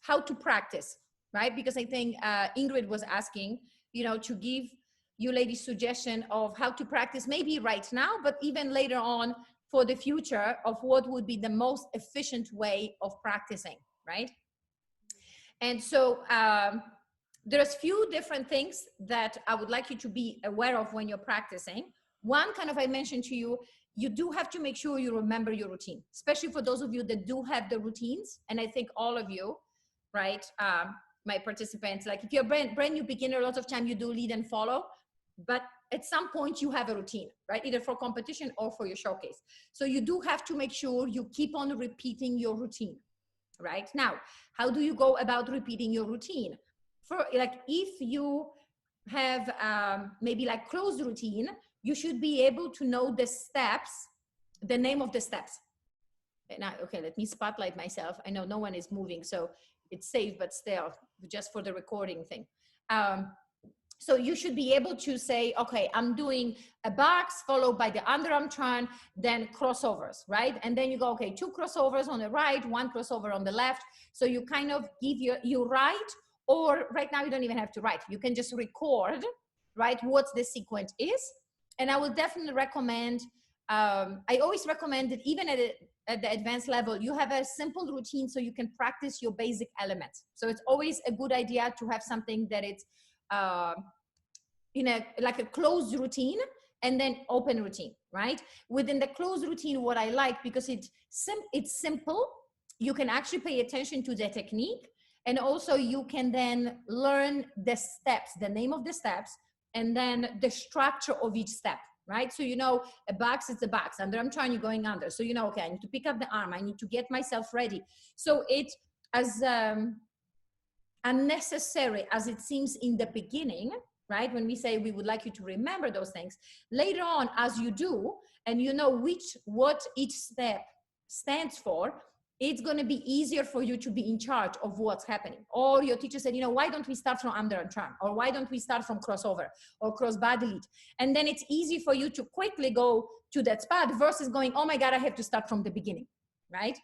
how to practice, right? Because I think Ingrid was asking, you know, to give you ladies suggestion of how to practice, maybe right now, but even later on for the future, of what would be the most efficient way of practicing, right? And so there's few different things that I would like you to be aware of when you're practicing. One, kind of, I mentioned to you, you do have to make sure you remember your routine, especially for those of you that do have the routines. And I think all of you, right, my participants, like if you're brand new beginner, a lot of time you do lead and follow, but at some point you have a routine, right? Either for competition or for your showcase. So you do have to make sure you keep on repeating your routine, right? Now, how do you go about repeating your routine? For like, if you have maybe like closed routine, you should be able to know the steps, the name of the steps. Now, okay, let me spotlight myself. I know no one is moving, so it's safe, but still, just for the recording thing. So you should be able to say, okay, I'm doing a box followed by the underarm turn, then crossovers, right? And then you go, okay, 2 crossovers on the right, 1 crossover on the left. So you kind of give you write, or right now you don't even have to write. You can just record, right, what the sequence is. And I would definitely recommend, I always recommend that even at the advanced level, you have a simple routine so you can practice your basic elements. So it's always a good idea to have something that it's in a like a closed routine and then open routine, right? Within the closed routine, what I like, because it's simple, you can actually pay attention to the technique, and also you can then learn the steps, the name of the steps, and then the structure of each step, right? So you know, a box is a box, underarm turn, you're going under. So you know, okay, I need to pick up the arm, I need to get myself ready. So it, as unnecessary as it seems in the beginning, right? When we say we would like you to remember those things, later on, as you do, and you know what each step stands for, it's going to be easier for you to be in charge of what's happening. Or your teacher said, you know, why don't we start from underarm turn? Or why don't we start from crossover or cross body lead? And then it's easy for you to quickly go to that spot versus going, oh my God, I have to start from the beginning, right?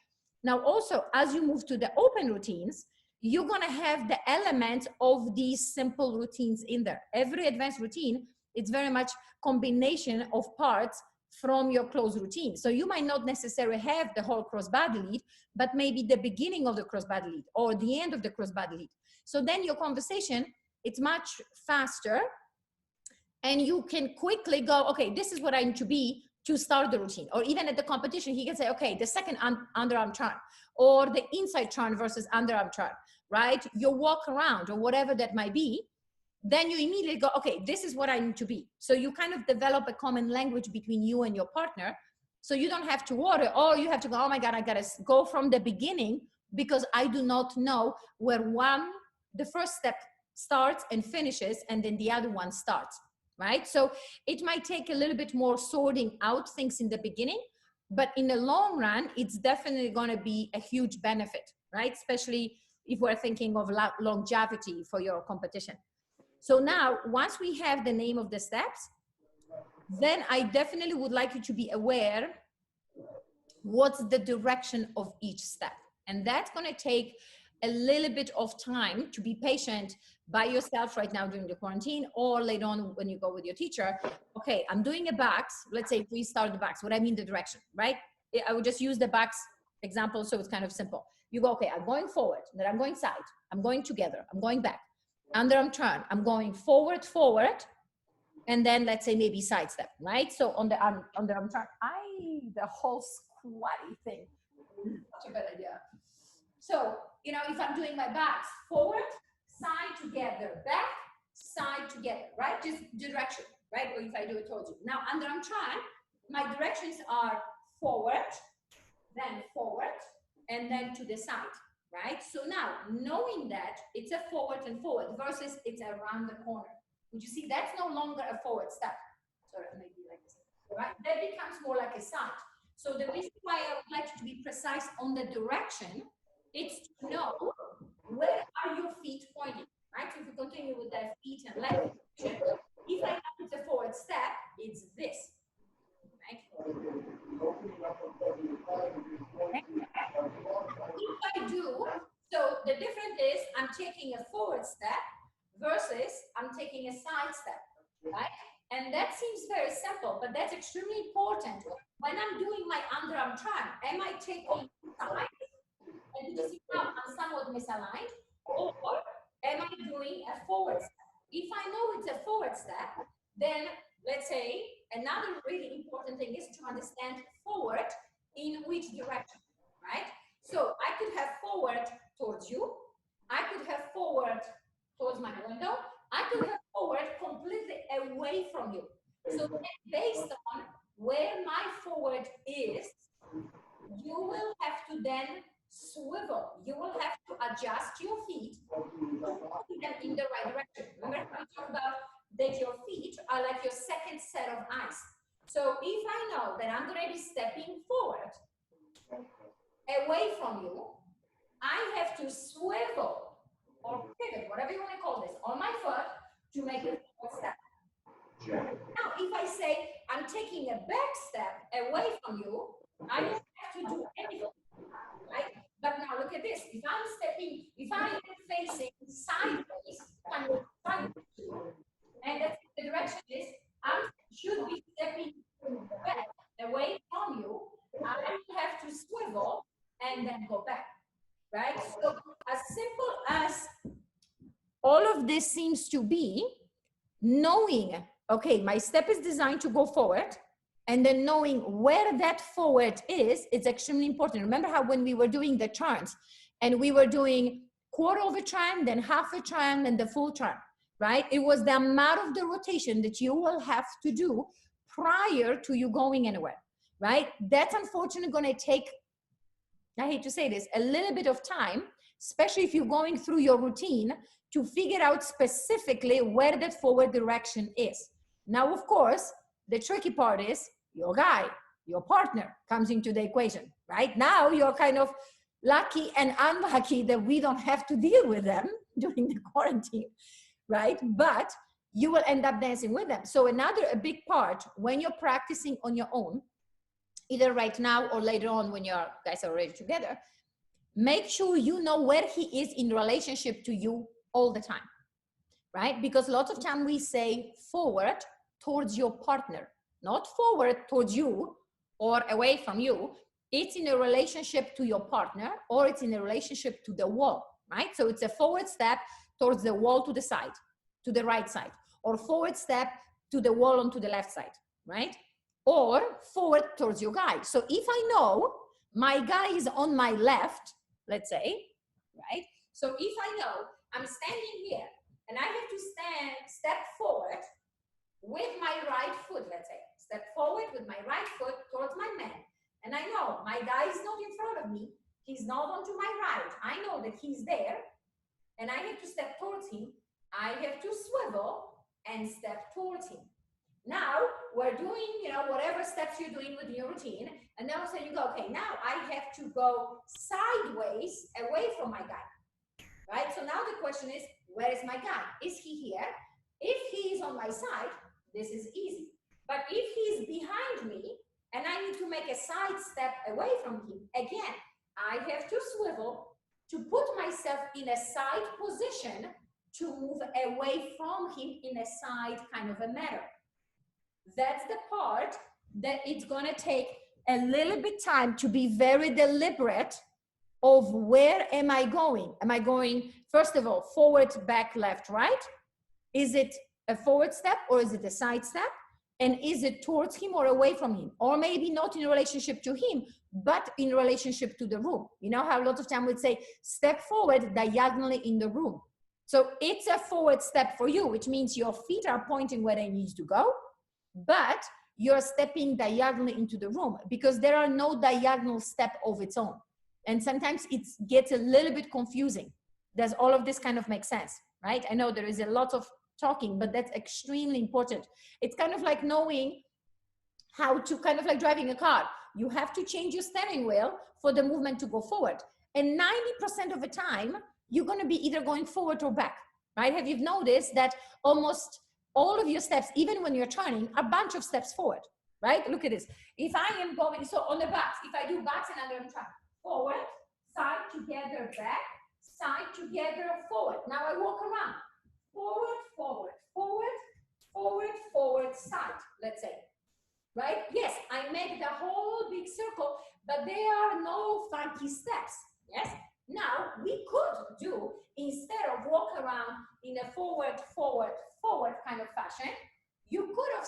Now, also, as you move to the open routines, you're going to have the elements of these simple routines in there. Every advanced routine, it's very much combination of parts from your closed routine. So you might not necessarily have the whole crossbody lead, but maybe the beginning of the crossbody lead or the end of the crossbody lead. So then your conversation, it's much faster, and you can quickly go, okay, this is what I need to be to start the routine. Or even at the competition, he can say, okay, the second underarm turn, or the inside turn versus underarm turn, right? Your walk around or whatever that might be. Then you immediately go, okay, this is what I need to be. So you kind of develop a common language between you and your partner. So you don't have to worry, or you have to go, oh my God, I gotta go from the beginning because I do not know where the first step starts and finishes, and then the other one starts, right? So it might take a little bit more sorting out things in the beginning, but in the long run, it's definitely gonna be a huge benefit, right? Especially if we're thinking of longevity for your competition. So now, once we have the name of the steps, then I definitely would like you to be aware what's the direction of each step. And that's going to take a little bit of time to be patient by yourself right now during the quarantine, or later on when you go with your teacher. Okay, I'm doing a box. Let's say if we start the box, what I mean the direction, right? I would just use the box example, so it's kind of simple. You go, okay, I'm going forward, then I'm going side, I'm going together, I'm going back. Underarm turn, I'm going forward, and then let's say maybe side step, right? So on the underarm turn, the whole squatty thing, such a bad idea. So, you know, if I'm doing my backs, forward, side together, back, side together, right? Just direction, right? Or if I do it towards you. Now, underarm turn, my directions are forward, and then to the side. Right? So now, knowing that it's a forward and forward versus it's around the corner. Would you see that's no longer a forward step? Sorry, maybe like this. Right? That becomes more like a side. So the reason why I would like you to be precise on the direction, it's to know where are your feet pointing. Right? So if you continue with the feet and leg, if I have it's a forward step, it's this. Right? If I do, so the difference is I'm taking a forward step versus I'm taking a side step, right? And that seems very simple, but that's extremely important. When I'm doing my underarm turn, am I taking side? And you see now I'm somewhat misaligned, or am I doing a forward step? If I know it's a forward step, then let's say another really important thing is to understand forward in which direction, right? So I could have forward towards you, I could have forward towards my window, I could have forward completely away from you. So based on where my forward is, you will have to then swivel. You will have to adjust your feet in the right direction. Remember we talked about that your feet are like your second set of eyes. So if I know that I'm going to be stepping forward away from you, I have to swivel or pivot, whatever you want to call this, on my foot to make a forward step. Now, if I say I'm taking a back step away from you, I don't have to do anything, right? But now look at this. If I'm stepping, if I'm facing sideways, I'm sideways, and that's the direction is I should be stepping back away from you. I have to swivel and then go back, right? So as simple as all of this seems to be, knowing, okay, my step is designed to go forward, and then knowing where that forward is, it's extremely important. Remember how when we were doing the turns and we were doing quarter of a turn, then half a turn, then the full turn, right? It was the amount of the rotation that you will have to do prior to you going anywhere, right? That's unfortunately going to take, I hate to say this, a little bit of time, especially if you're going through your routine to figure out specifically where that forward direction is. Now, of course, the tricky part is your guy, your partner comes into the equation, right? Now you're kind of lucky and unlucky that we don't have to deal with them during the quarantine, right? But you will end up dancing with them. So a big part when you're practicing on your own, either right now or later on when you guys are already together, make sure you know where he is in relationship to you all the time, right? Because lots of time we say forward towards your partner, not forward towards you or away from you. It's in a relationship to your partner, or it's in a relationship to the wall, right? So it's a forward step towards the wall to the side, to the right side, or forward step to the wall onto the left side, right? Or forward towards your guy. So if I know my guy is on my left, let's say, right? So if I know I'm standing here and I have to step forward with my right foot, let's say, step forward with my right foot towards my man. And I know my guy is not in front of me. He's not onto my right. I know that he's there and I have to step towards him. I have to swivel and step towards him. Now we're doing, whatever steps you're doing with your routine. And then all of a sudden you go, okay, now I have to go sideways away from my guy, right? So now the question is, where is my guy? Is he here? If he is on my side, this is easy. But if he's behind me and I need to make a side step away from him, again, I have to swivel to put myself in a side position to move away from him in a side kind of a manner. That's the part that it's going to take a little bit time to be very deliberate of where am I going? Am I going, first of all, forward, back, left, right? Is it a forward step or is it a side step? And is it towards him or away from him? Or maybe not in relationship to him, but in relationship to the room. You know how a lot of time we'd say, step forward diagonally in the room. So it's a forward step for you, which means your feet are pointing where they need to go, but you're stepping diagonally into the room because there are no diagonal step of its own. And sometimes it gets a little bit confusing. Does all of this kind of make sense, right? I know there is a lot of talking, but that's extremely important. It's kind of like knowing how to kind of like driving a car. You have to change your steering wheel for the movement to go forward. And 90% of the time, you're going to be either going forward or back, right? Have you noticed that almost all of your steps, even when you're turning, are a bunch of steps forward, right? Look at this. If I am going, so on the backs, if I do backs and under turn, forward, side, together, back, side, together, forward. Now I walk around. Forward, forward, forward, forward, forward, side, let's say. Right? Yes, I make the whole big circle, but there are no funky steps. Yes? Now, we could do, instead of walk around in a forward, forward, forward kind of fashion, you could have,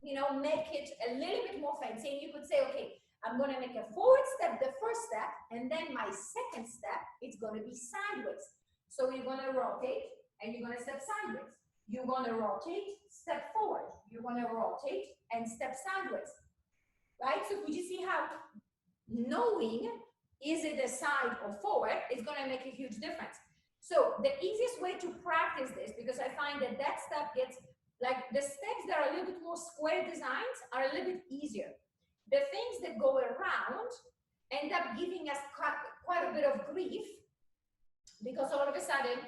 you know, make it a little bit more fancy. And you could say, okay, I'm going to make a forward step, the first step, and then my second step, it's going to be sideways. So you're going to rotate, and you're going to step sideways. You're going to rotate, step forward. You're going to rotate and step sideways. Right? So could you see how knowing is it a side or forward is going to make a huge difference. So the easiest way to practice this, because I find that that step gets, like the steps that are a little bit more square designs are a little bit easier. The things that go around end up giving us quite a bit of grief, because all of a sudden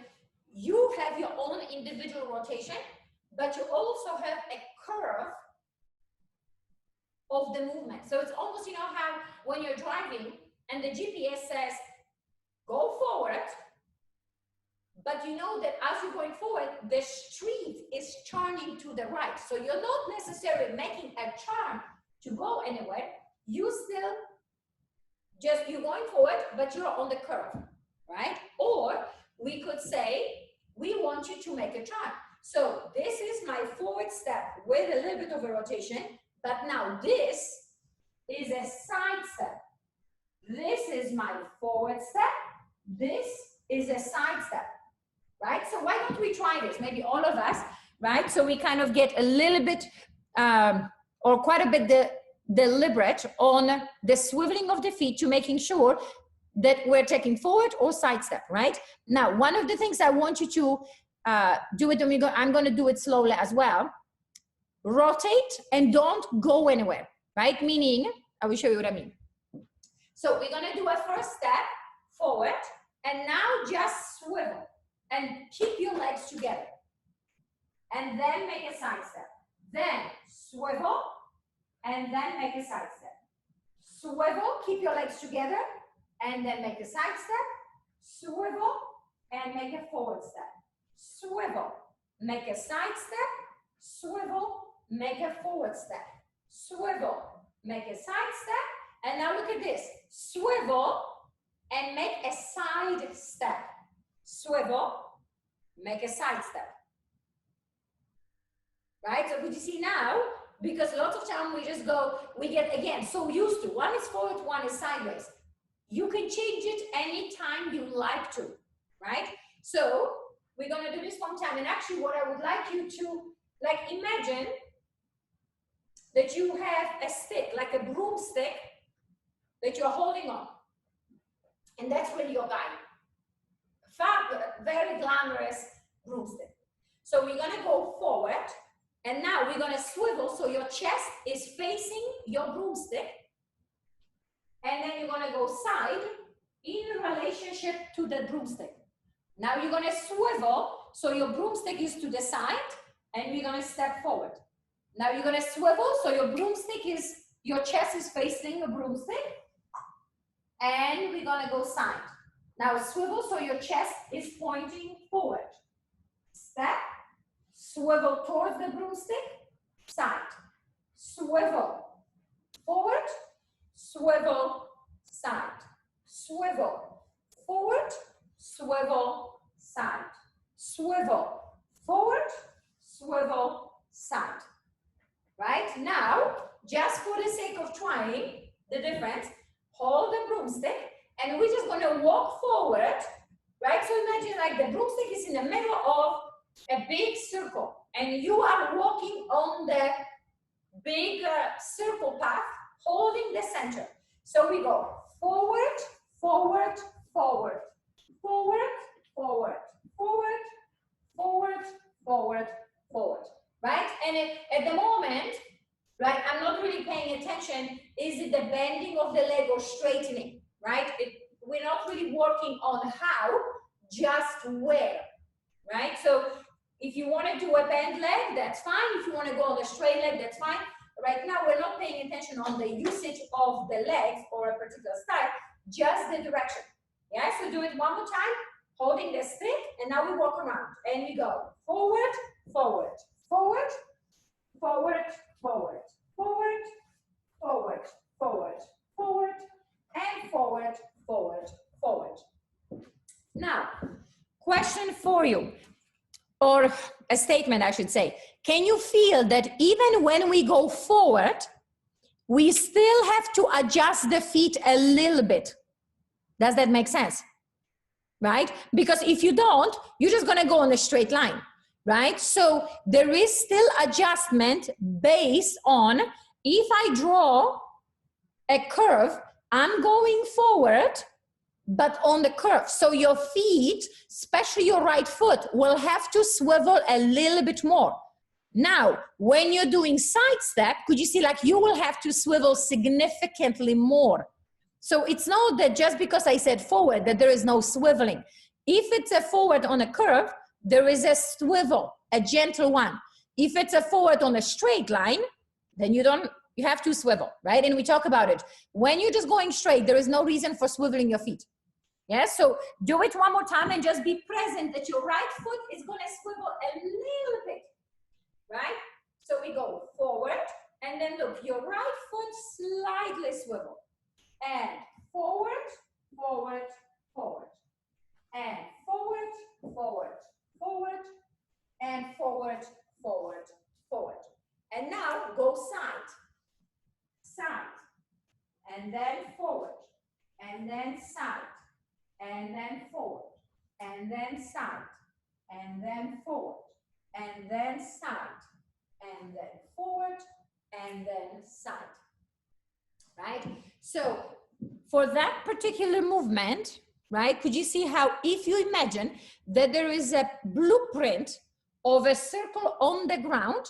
you have your own individual rotation, but you also have a curve of the movement. So it's almost, you know, how when you're driving and the GPS says, go forward, but you know that as you're going forward, the street is turning to the right. So you're not necessarily making a turn to go anywhere. You still just, you're going forward, but you're on the curve, right? Or we could say, we want you to make a turn. So this is my forward step with a little bit of a rotation, but now this is a side step. This is my forward step. This is a side step, right? So why don't we try this? Maybe all of us, right? So we kind of get a little bit, or quite a bit deliberate on the swiveling of the feet to making sure that we're taking forward or side step, right? Now, one of the things I want you to do it, and I'm going to do it slowly as well. Rotate and don't go anywhere, right? Meaning, I will show you what I mean. So we're going to do a first step forward, and now just swivel and keep your legs together. And then make a side step. Then swivel, and then make a side step. Swivel, keep your legs together, and then make a side step. Swivel, and make a forward step. Swivel, make a side step. Swivel, make a forward step. Swivel, make a side step. And now look at this. Swivel, and make a side step. Swivel, make a side step. Right? So could you see now? Because lots of time we just go, we get, again, so used to. One is forward, one is sideways. You can change it anytime you like to, right? So we're going to do this one time. And actually what I would like you to, like, imagine that you have a stick, like a broomstick, that you're holding on. And that's really your guide. Fabulous, very glamorous broomstick. So we're going to go forward. And now we're going to swivel so your chest is facing your broomstick. And then you're going to go side in relationship to the broomstick. Now you're going to swivel so your broomstick is to the side, and we're going to step forward. Now you're going to swivel so your broomstick is, your chest is facing the broomstick, and we're going to go side. Now swivel so your chest is pointing forward. Step, swivel towards the broomstick, side. Swivel forward, swivel side. Swivel forward, swivel side. Swivel forward, swivel side. Right? Now, just for the sake of trying the difference, hold the broomstick, and we're just going to walk forward. Right? So imagine like the broomstick is in the middle of a big circle, and you are walking on the big circle path, holding the center. So we go forward, forward, forward, forward, forward, forward, forward, forward, forward, right? And at the moment, right, I'm not really paying attention, is it the bending of the leg or straightening, right? We're not really working on how, just where, right? So if you want to do a bent leg, that's fine. If you want to go on a straight leg, that's fine. Right now, we're not paying attention on the usage of the legs or a particular style, just the direction. Yeah, so do it one more time. holding the stick, and now we walk around, and we go forward, forward, forward, forward, forward, forward, forward, forward, forward, and forward, forward, forward. Now, question for you, or a statement, I should say. Can you feel that even when we go forward, we still have to adjust the feet a little bit? Does that make sense? Right? Because if you don't, you're just going to go on a straight line, right? So there is still adjustment based on, if I draw a curve, I'm going forward, but on the curve. So your feet, especially your right foot, will have to swivel a little bit more. Now, when you're doing side step, could you see like you will have to swivel significantly more? So it's not that just because I said forward that there is no swiveling. If it's a forward on a curve, there is a swivel, a gentle one. If it's a forward on a straight line, then you have to swivel, right? And we talk about it. When you're just going straight, there is no reason for swiveling your feet. Yeah, so do it one more time and just be present that your right foot is going to swivel a little bit, right? So we go forward, and then look, your right foot slightly swivel. And forward, forward, forward. And forward, forward, forward. And forward, forward, forward. And now go side, side. And then forward. And then side. And then forward. And then side. And then forward. And then side. And then forward. And then side. Right? So for that particular movement, right, could you see how if you imagine that there is a blueprint of a circle on the ground,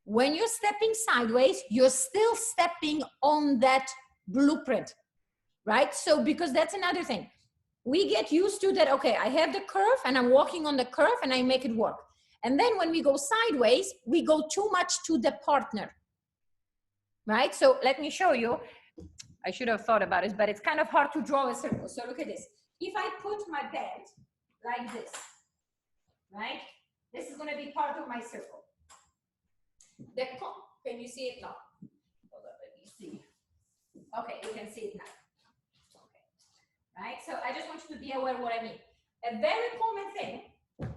when you're stepping sideways, you're still stepping on that blueprint, right? So because that's another thing. We get used to that, okay, I have the curve and I'm walking on the curve and I make it work. And then when we go sideways, we go too much to the partner. Right? So let me show you. I should have thought about it, but it's kind of hard to draw a circle. So look at this. If I put my band like this, right? This is going to be part of my circle. Can you see it now? Hold on, let me see. Okay, you can see it now. Okay. Right? So I just want you to be aware of what I mean. A very common thing,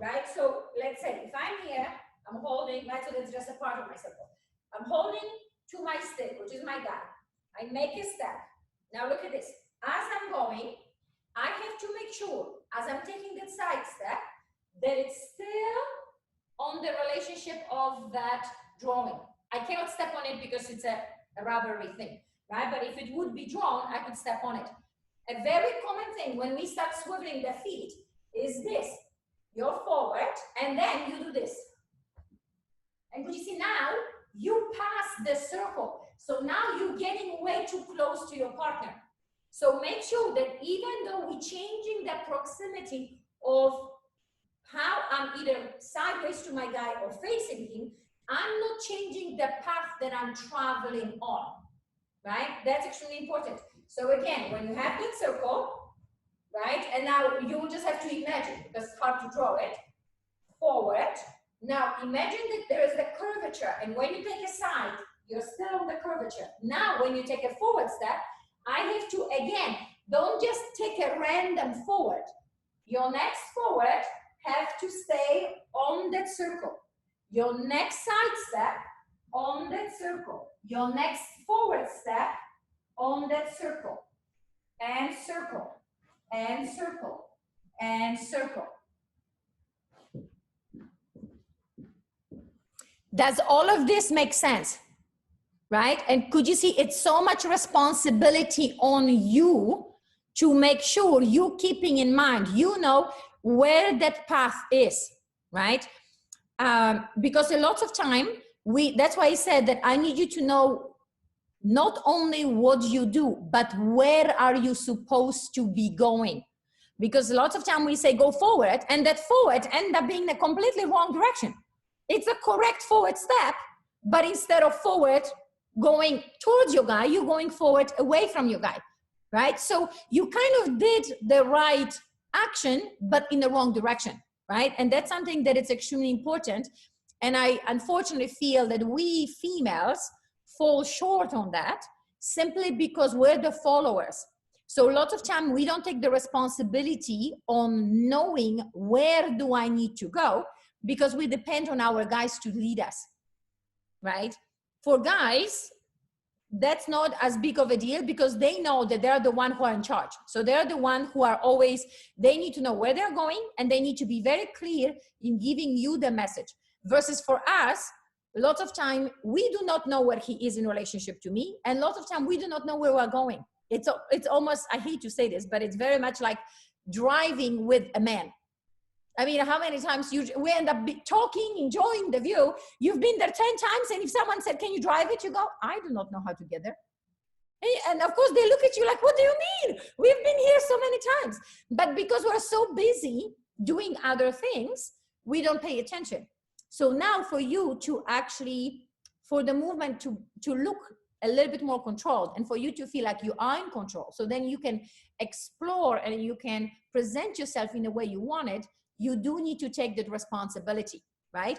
right? So let's say if I'm here, I'm holding, right? So that's just a part of my circle. I'm holding to my stick, which is my guide. I make a step. Now look at this. As I'm going, I have to make sure, as I'm taking that side step, that it's still on the relationship of that drawing. I cannot step on it because it's a rubbery thing, right? But if it would be drawn, I could step on it. A very common thing when we start swiveling the feet is this. You're forward, and then you do this. And could you see now, you pass the circle. So now you're getting way too close to your partner. So make sure that even though we're changing the proximity of how I'm either sideways to my guy or facing him, I'm not changing the path that I'm traveling on, right? That's extremely important. So again, when you have that circle, right? And now you will just have to imagine, because it's hard to draw it, forward. Now imagine that there is the curvature, and when you take a side, you're still on the curvature. Now when you take a forward step, I have to, again, don't just take a random forward. Your next forward have to stay on that circle. Your next side step on that circle. Your next forward step on that circle. And circle. And circle. And circle. Does all of this make sense? Right? And could you see it's so much responsibility on you to make sure you keeping in mind, you know where that path is, right? Because a lot of time, that's why I said that I need you to know not only what you do, but where are you supposed to be going? Because a lot of time we say go forward, and that forward end up being the completely wrong direction. It's a correct forward step, but instead of forward going towards your guy, you're going forward away from your guy, right? So you kind of did the right action, but in the wrong direction, right? And that's something that it's extremely important. And I unfortunately feel that we females fall short on that simply because we're the followers. So a lot of time we don't take the responsibility on knowing where do I need to go, because we depend on our guys to lead us, right? For guys, that's not as big of a deal because they know that they're the one who are in charge. So they're the one who are always, they need to know where they're going and they need to be very clear in giving you the message. Versus for us, lots of time we do not know where he is in relationship to me, and lots of time we do not know where we're going. It's almost, I hate to say this, but it's very much like driving with a man. I mean, how many times we end up talking, enjoying the view. You've been there 10 times, and if someone said, can you drive it? You go, I do not know how to get there. And of course, they look at you like, what do you mean? We've been here so many times. But because we're so busy doing other things, we don't pay attention. So now for you to actually, for the movement to look a little bit more controlled and for you to feel like you are in control, so then you can explore and you can present yourself in the way you want it, you do need to take that responsibility, right?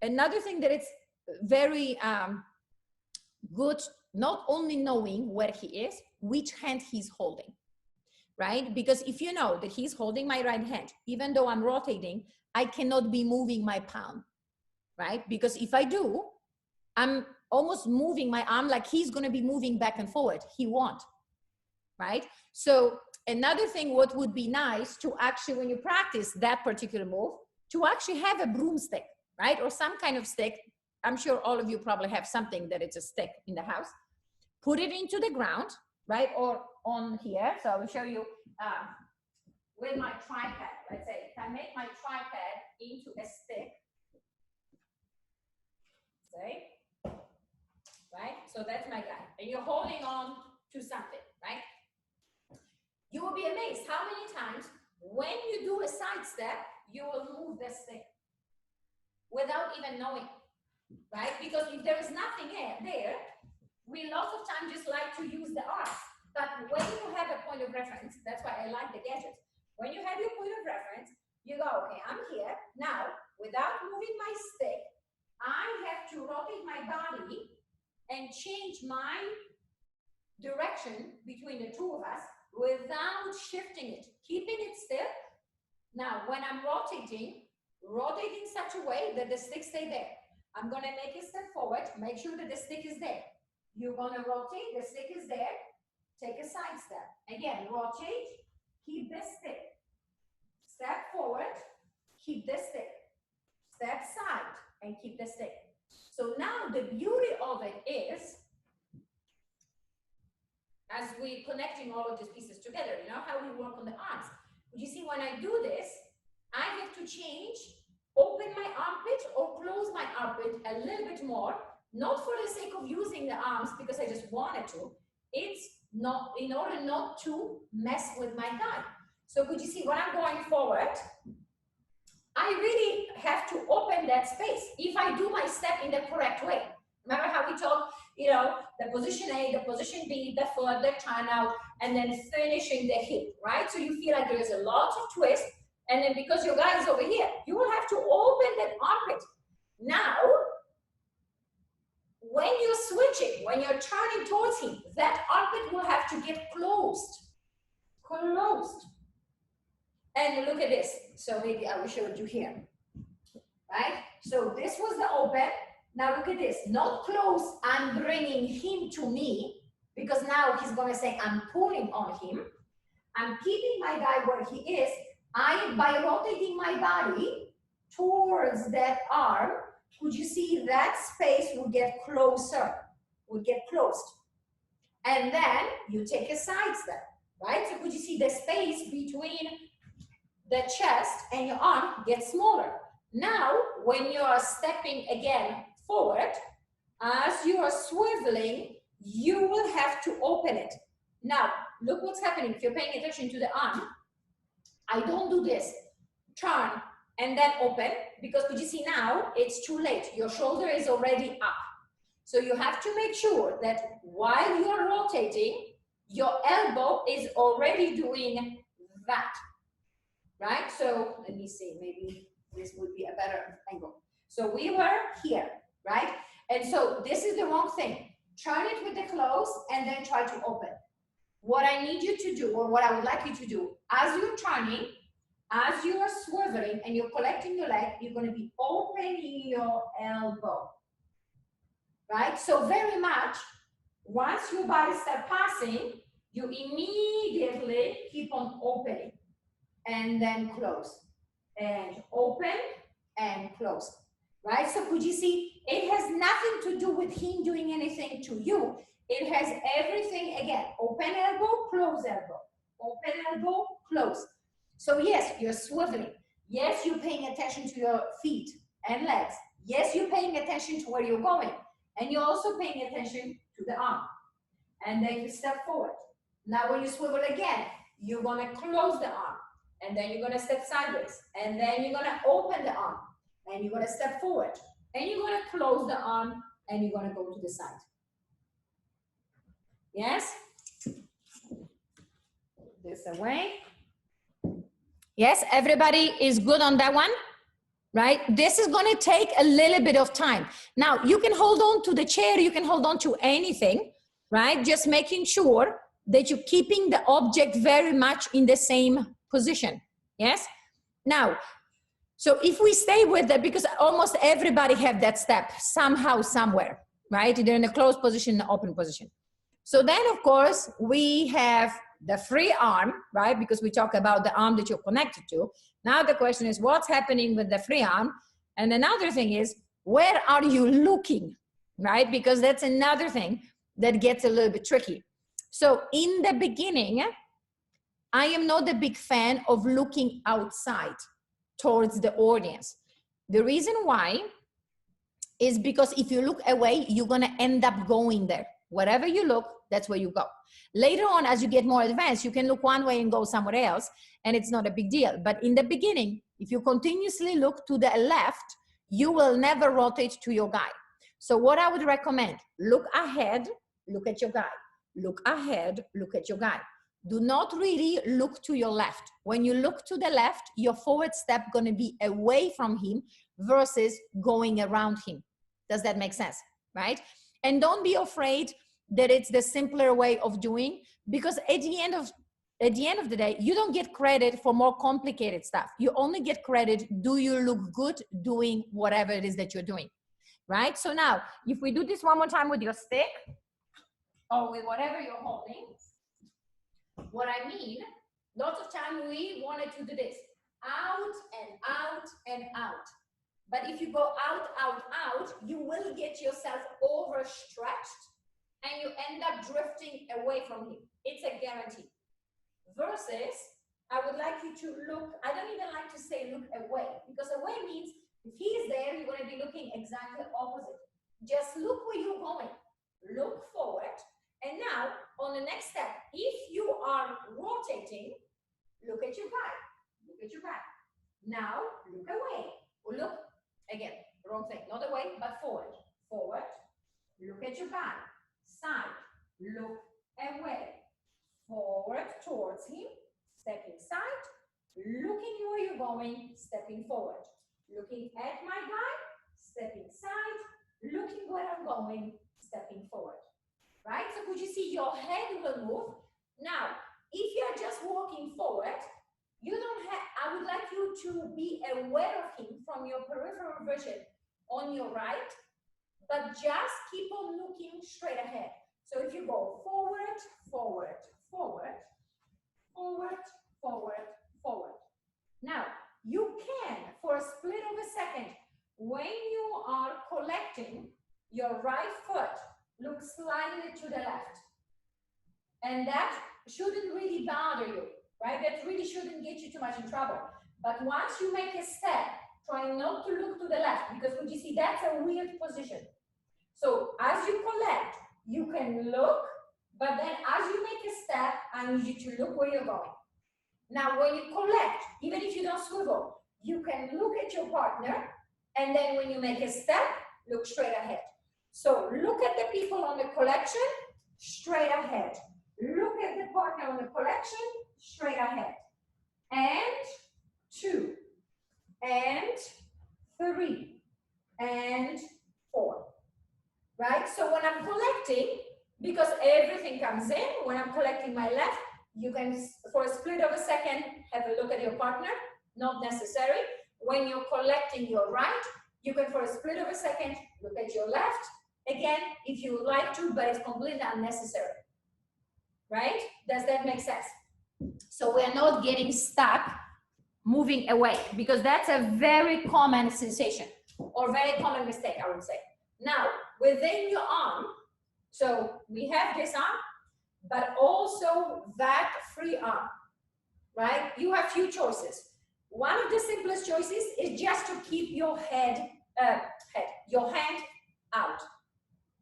Another thing that it's very good, not only knowing where he is, which hand he's holding, right? Because if you know that he's holding my right hand, even though I'm rotating, I cannot be moving my palm, right? Because if I do, I'm almost moving my arm like he's going to be moving back and forward. He won't, right? So another thing, what would be nice to actually, when you practice that particular move, to actually have a broomstick, right? Or some kind of stick. I'm sure all of you probably have something that it's a stick in the house. Put it into the ground, right? Or on here. So I will show you with my tripod. Let's say I make my tripod into a stick. Say, right? So that's my guy. And you're holding on to something, right? You will be amazed how many times when you do a side step, you will move the stick without even knowing, right? Because if there is nothing there, we lots of times just like to use the arm. But when you have a point of reference, that's why I like the gadget. When you have your point of reference, you go, okay, I'm here. Now, without moving my stick, I have to rotate my body and change my direction between the two of us without shifting it, keeping it still. Now, when I'm rotating such a way that the stick stay there. I'm going to make a step forward, make sure that the stick is there. You're going to rotate, the stick is there, take a side step. Again, rotate, keep the stick. Step forward, keep the stick. Step side, and keep the stick. So now the beauty of it is, as we're connecting all of these pieces together, you know how we work on the arms. You see, when I do this, I have to change, open my armpit or close my armpit a little bit more, not for the sake of using the arms because I just wanted to. It's not in order not to mess with my guy. So could you see when I'm going forward, I really have to open that space if I do my step in the correct way. Remember how we talked, you know, the position A, the position B, the foot, the turn out, and then finishing the hip, right? So you feel like there is a lot of twist, and then because your guy is over here, you will have to open that armpit. Now, when you're switching, when you're turning towards him, that armpit will have to get closed. And look at this. So maybe I will show it you here, right? So this was the open. Now look at this, not close, I'm bringing him to me because now he's gonna say I'm pulling on him. I'm keeping my guy where he is. By rotating my body towards that arm, could you see that space will get closer, will get closed. And then you take a side step, right? So could you see the space between the chest and your arm gets smaller. Now, when you are stepping again forward, as you are swiveling, you will have to open it. Now, look what's happening. If you're paying attention to the arm, I don't do this. Turn and then open, because could you see now, it's too late. Your shoulder is already up. So you have to make sure that while you're rotating, your elbow is already doing that. right? So let me see, maybe this would be a better angle. So we were here, right? And so this is the wrong thing. Turn it with the close and then try to open. What I need you to do, or what I would like you to do, as you're turning, as you are swiveling and you're collecting your leg, you're going to be opening your elbow, right? So very much, once your body starts passing, you immediately keep on opening and then close and open and close, right? So could you see, it has nothing to do with him doing anything to you. It has everything, again, open elbow, close elbow, open elbow, close. So yes, you're swiveling. Yes, you're paying attention to your feet and legs. Yes, you're paying attention to where you're going. And you're also paying attention to the arm. And then you step forward. Now when you swivel again, you're gonna close the arm. And then you're gonna step sideways. And then you're gonna open the arm. And you're gonna step forward. And you're gonna close the arm. And you're gonna go to the side. Yes? This away. Yes, everybody is good on that one, right? This is going to take a little bit of time. Now, you can hold on to the chair, you can hold on to anything, right? Just making sure that you're keeping the object very much in the same position. Yes? Now, so if we stay with that, because almost everybody have that step somehow, somewhere, right? They're in a closed position, the open position. So then, of course, we have the free arm, right? Because we talk about the arm that you're connected to. Now the question is, what's happening with the free arm? And another thing is, where are you looking, right? Because that's another thing that gets a little bit tricky. So in the beginning, I am not a big fan of looking outside towards the audience. The reason why is because if you look away, you're gonna end up going there. Wherever you look, that's where you go. Later on, as you get more advanced, you can look one way and go somewhere else, and it's not a big deal. But in the beginning, if you continuously look to the left, you will never rotate to your guy. So what I would recommend, look ahead, look at your guy. Look ahead, look at your guy. Do not really look to your left. When you look to the left, your forward step gonna be away from him versus going around him. Does that make sense, right? And don't be afraid that it's the simpler way of doing, because at the end of the day, you don't get credit for more complicated stuff. You only get credit, do you look good doing whatever it is that you're doing, right? So now, if we do this one more time with your stick, or with whatever you're holding, what I mean, lots of time we wanted to do this, out and out and out. But if you go out, out, out, you will get yourself overstretched and you end up drifting away from him. It's a guarantee. Versus, I would like you to look, I don't even like to say look away, because away means if he is there, you're going to be looking exactly opposite. Just look where you're going. Look forward. And now, on the next step, if you are rotating, look at your back. Look at your back. Now, look away. Or look, again, wrong thing. Not away, but forward. Forward. Look at your back. Side. Look away. Forward towards him. Stepping side. Looking where you're going. Stepping forward. Looking at my guy. Stepping side. Looking where I'm going. Stepping forward. Right? So could you see your head will move? Now, if you're just walking forward, you don't have, I would like you to be aware of him from your peripheral vision on your right, but just keep on looking straight ahead. So if you go forward, forward, forward, forward, forward, forward. Now, you can, for a split of a second, when you are collecting your right foot, look slightly to the left. And that shouldn't really bother you, right? That really shouldn't get you too much in trouble. But once you make a step, try not to look to the left, because would you see that's a weird position. So as you collect, you can look, but then as you make a step, I need you to look where you're going. Now, when you collect, even if you don't swivel, you can look at your partner, and then when you make a step, look straight ahead. So look at the people on the collection, straight ahead. Look at the partner on the collection, straight ahead. And 3 and 4, right? So when I'm collecting, because everything comes in, when I'm collecting my left, you can, for a split of a second, have a look at your partner, not necessary. When you're collecting your right, you can, for a split of a second, look at your left. Again, if you would like to, but it's completely unnecessary, right? Does that make sense? So we're not getting stuck moving away, because that's a very common sensation or very common mistake, I would say. Now, within your arm, so we have this arm, but also that free arm, right? You have few choices. One of the simplest choices is just to keep your your hand out,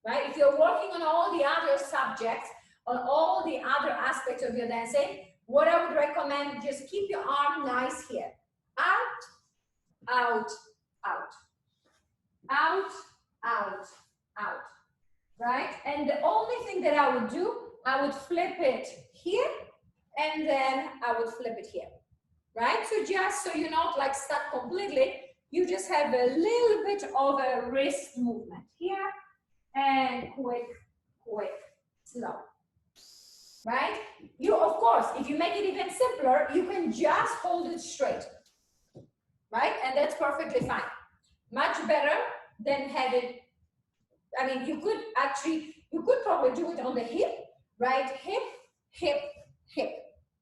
right? If you're working on all the other subjects, on all the other aspects of your dancing, what I would recommend, just keep your arm nice here. Out, out, out, out, out, out, right? And the only thing that I would do, I would flip it here, and then I would flip it here, right? So just so you're not like stuck completely, you just have a little bit of a wrist movement here, and quick, quick, slow, right? You, of course, if you make it even simpler, you can just hold it straight, right? And that's perfectly fine. Much better than having, I mean, you could probably do it on the hip, right? Hip, hip, hip,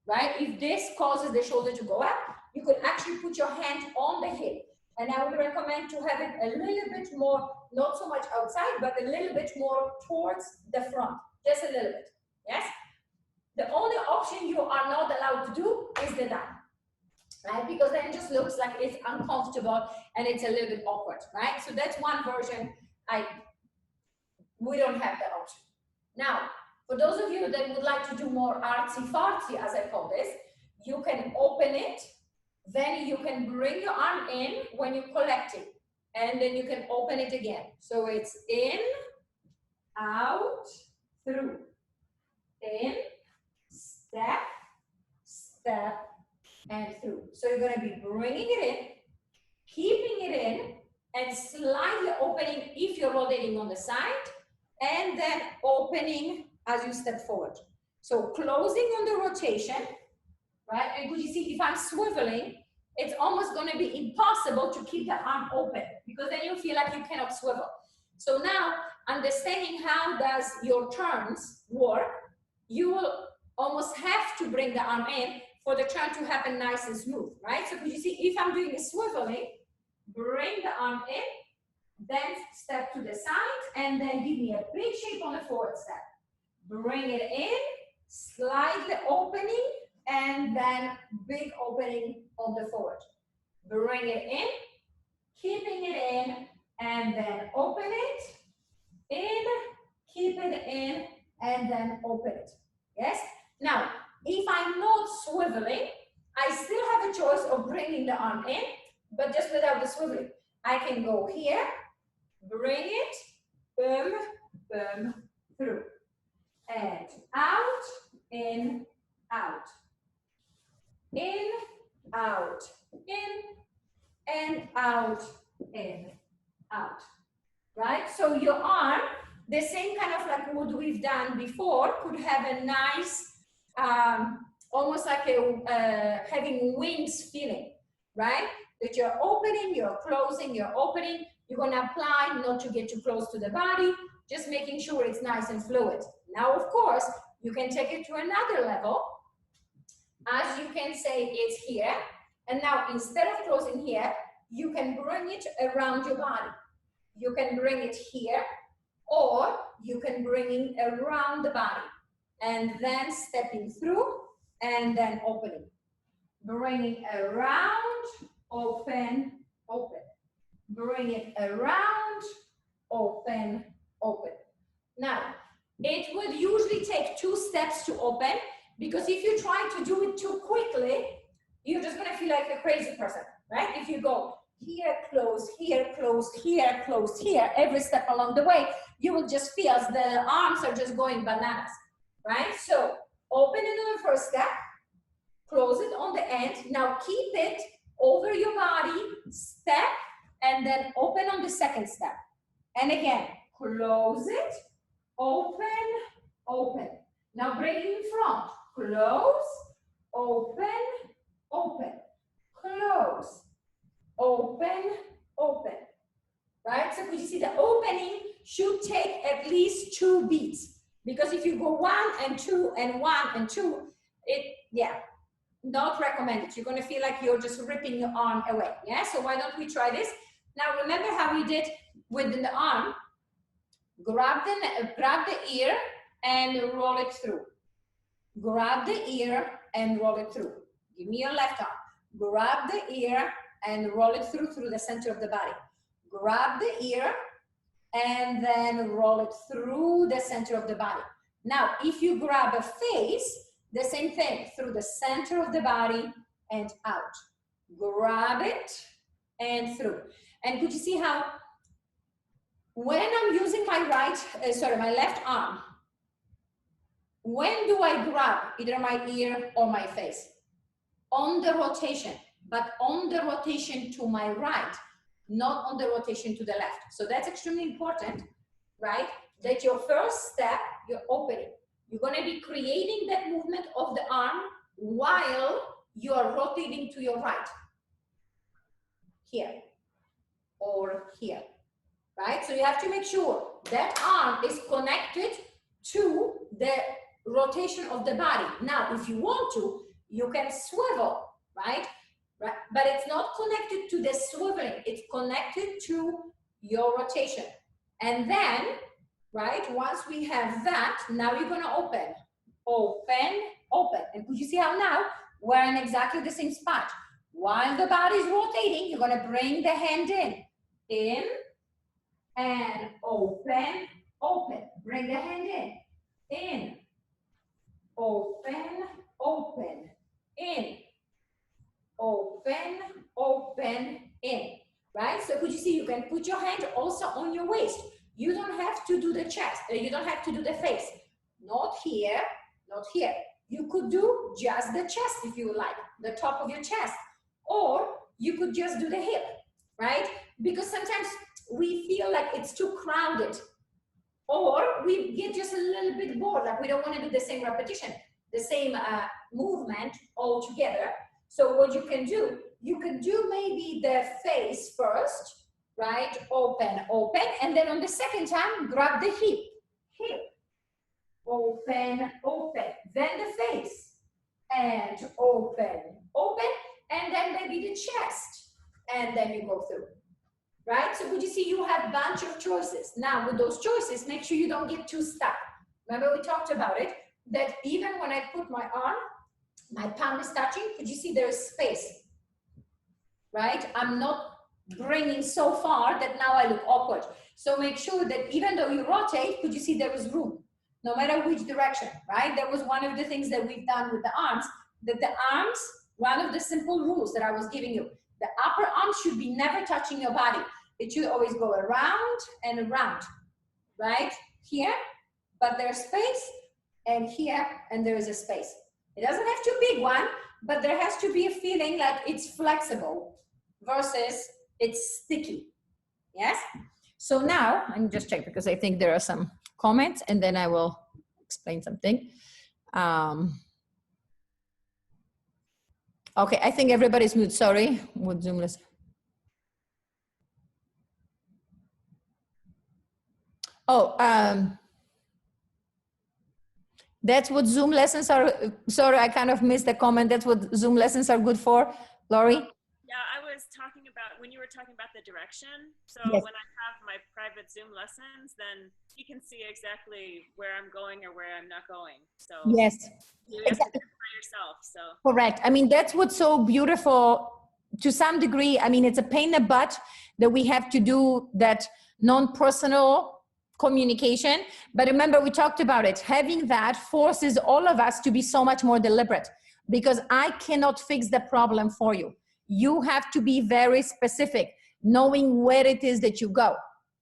right? If this causes the shoulder to go up, you could actually put your hand on the hip. And I would recommend to have it a little bit more, not so much outside, but a little bit more towards the front, just a little bit, yes? The only option you are not allowed to do is the down, right? Because then it just looks like it's uncomfortable and it's a little bit awkward, right? So that's one version. We don't have that option. Now, for those of you that would like to do more artsy-fartsy, as I call this, you can open it, then you can bring your arm in when you're collecting, and then you can open it again. So it's in, out, through, in, step, step, and through. So you're going to be bringing it in, keeping it in, and slightly opening if you're rotating on the side, and then opening as you step forward. So closing on the rotation, right? And could you see, if I'm swiveling, it's almost going to be impossible to keep the arm open, because then you feel like you cannot swivel. So now, understanding how does your turns work, you will almost have to bring the arm in for the turn to happen nice and smooth, right? So could you see, if I'm doing a swiveling, bring the arm in, then step to the side, and then give me a big shape on the forward step. Bring it in, slightly opening, and then big opening on the forward. Bring it in, keeping it in, and then open it, in, keep it in, and then open it. Yes? Now, if I'm not swiveling, I still have a choice of bringing the arm in, but just without the swiveling. I can go here, bring it, boom, boom, through, and out, in, out, in, out, in, and out, in, out, right? So your arm, the same kind of like what we've done before, could have a nice, almost like a having wings feeling, right? That you're opening, you're closing, you're opening. You're going to apply not to get too close to the body, just making sure it's nice and fluid. Now, of course, you can take it to another level. As you can say, it's here. And now, instead of closing here, you can bring it around your body. You can bring it here, or you can bring it around the body. And then stepping through, and then opening. Bringing around, open, open. Bring it around, open, open. Now, it would usually take 2 steps to open, because if you try to do it too quickly, you're just going to feel like a crazy person, right? If you go here, close, here, close, here, close, here, every step along the way, you will just feel as the arms are just going bananas, right? So open it on the first step, close it on the end. Now keep it over your body, step, and then open on the second step. And again, close it, open, open. Now bring it in front. Close, open, open. Close, open, open. Right? So could you see the opening should take at least 2 beats. Because if you go 1 and 2 and 1 and 2, not recommended. You're going to feel like you're just ripping your arm away. Yeah, so why don't we try this? Now remember how we did with the arm. Grab the ear and roll it through. Grab the ear and roll it through. Give me your left arm. Grab the ear and roll it through the center of the body. Grab the ear and then roll it through the center of the body. Now, if you grab a face, the same thing, through the center of the body and out. Grab it and through. And could you see how when I'm using my my left arm, when do I grab either my ear or my face? On the rotation, but on the rotation to my right, not on the rotation to the left. So that's extremely important, right? That your first step, you're opening. You're going to be creating that movement of the arm while you are rotating to your right. Here or here, right? So you have to make sure that arm is connected to the rotation of the body. Now, if you want to, you can swivel, right? But it's not connected to the swiveling. It's connected to your rotation. And then, right, once we have that, now you're going to open, open, open. And could you see how now we're in exactly the same spot? While the body is rotating, you're going to bring the hand in, and open, open. Bring the hand in, open, open, in, open, open, in, right? So could you see, you can put your hand also on your waist. You don't have to do the chest, you don't have to do the face. Not here, not here. You could do just the chest if you like, the top of your chest. Or you could just do the hip, right? Because sometimes we feel like it's too crowded. Or we get just a little bit bored, like we don't want to do the same repetition, the same movement all together. So what you can do maybe the face first, right? Open, open, and then on the second time, grab the hip, hip, open, open, then the face, and open, open, and then maybe the chest, and then you go through, right? So could you see you have a bunch of choices. Now with those choices, make sure you don't get too stuck. Remember we talked about it, that even when I put my arm, my palm is touching, could you see there is space, right? I'm not bringing so far that now I look awkward. So make sure that even though you rotate, could you see there is room, no matter which direction, right? That was one of the things that we've done with the arms, that the arms, one of the simple rules that I was giving you, the upper arm should be never touching your body. It should always go around and around, right? Here, but there's space, and here, and there is a space. It doesn't have to be big one, but there has to be a feeling like it's flexible versus it's sticky, yes? So now, let me just check because I think there are some comments and then I will explain something. Okay, I think everybody's mute, sorry, with Zoom list. Oh, that's what Zoom lessons are. Sorry, I kind of missed the comment. That's what Zoom lessons are good for, Lori? Yeah, I was talking about, when you were talking about the direction. So yes. When I have my private Zoom lessons, then you can see exactly where I'm going or where I'm not going. So yes, you have to do it by yourself. So correct. I mean, that's what's so beautiful to some degree. I mean, it's a pain in the butt that we have to do that non-personal communication. But remember, we talked about it. Having that forces all of us to be so much more deliberate, because I cannot fix the problem for you. You have to be very specific, knowing where it is that you go,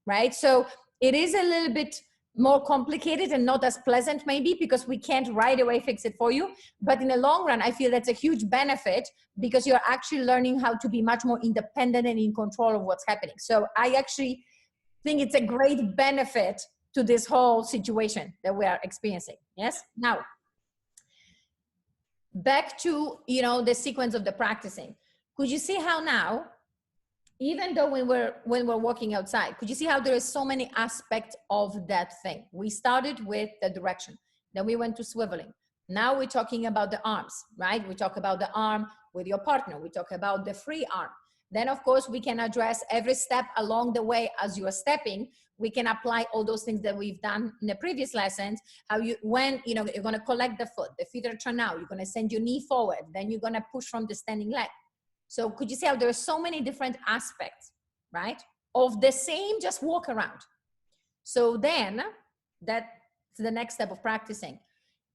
right? So it is a little bit more complicated and not as pleasant maybe, because we can't right away fix it for you. But in the long run, I feel that's a huge benefit, because you're actually learning how to be much more independent and in control of what's happening. So I actually think it's a great benefit to this whole situation that we are experiencing. Yes. Now, back to, you know, the sequence of the practicing. Could you see how now, even though when we're walking outside, could you see how there is so many aspects of that thing? We started with the direction, then we went to swiveling. Now we're talking about the arms, right? We talk about the arm with your partner. We talk about the free arm. Then of course we can address every step along the way as you are stepping. We can apply all those things that we've done in the previous lessons. How you, when, you know, you're going to collect the foot, the feet are turned out, you're going to send your knee forward, then you're going to push from the standing leg. So could you see how there are so many different aspects, right, of the same just walk around? So then that's the next step of practicing.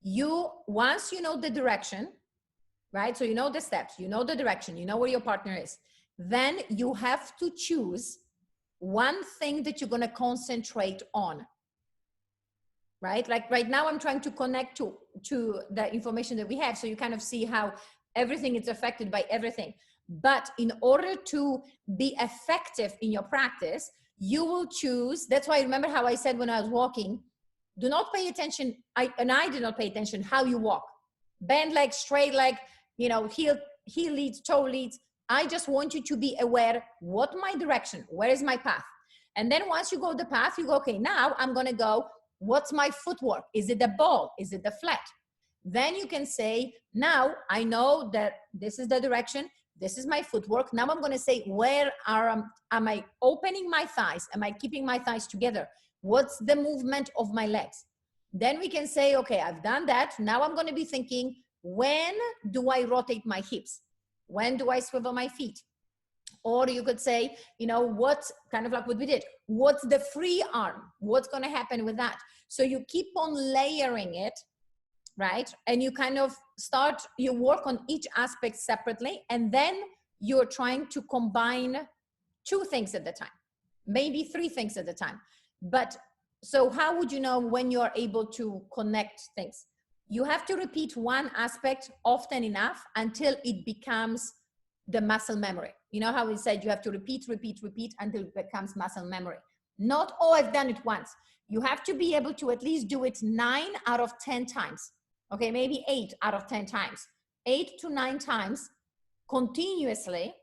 You, once you know the direction, right? So you know the steps, you know the direction, you know where your partner is. Then you have to choose one thing that you're going to concentrate on, right? Like right now I'm trying to connect to the information that we have. So you kind of see how everything is affected by everything. But in order to be effective in your practice, you will choose. That's why I remember how I said when I was walking, do not pay attention. I did not pay attention how you walk. Bend leg, straight leg, you know, heel leads, toe leads. I just want you to be aware, what my direction, where is my path? And then once you go the path, you go, okay, now I'm going to go, what's my footwork? Is it the ball? Is it the flat? Then you can say, now I know that this is the direction. This is my footwork. Now I'm going to say, where am I opening my thighs? Am I keeping my thighs together? What's the movement of my legs? Then we can say, okay, I've done that. Now I'm going to be thinking, when do I rotate my hips? When do I swivel my feet? Or you could say, you know, what's kind of like what we did. What's the free arm? What's going to happen with that? So you keep on layering it, right? And you kind of start, you work on each aspect separately, and then you're trying to combine 2 things at the time, maybe 3 things at a time. But so how would you know when you're able to connect things? You have to repeat one aspect often enough until it becomes the muscle memory. You know how we said you have to repeat until it becomes muscle memory. Not, oh, I've done it once. You have to be able to at least do it 9 out of 10 times. Okay, maybe 8 out of 10 times. 8 to 9 times continuously.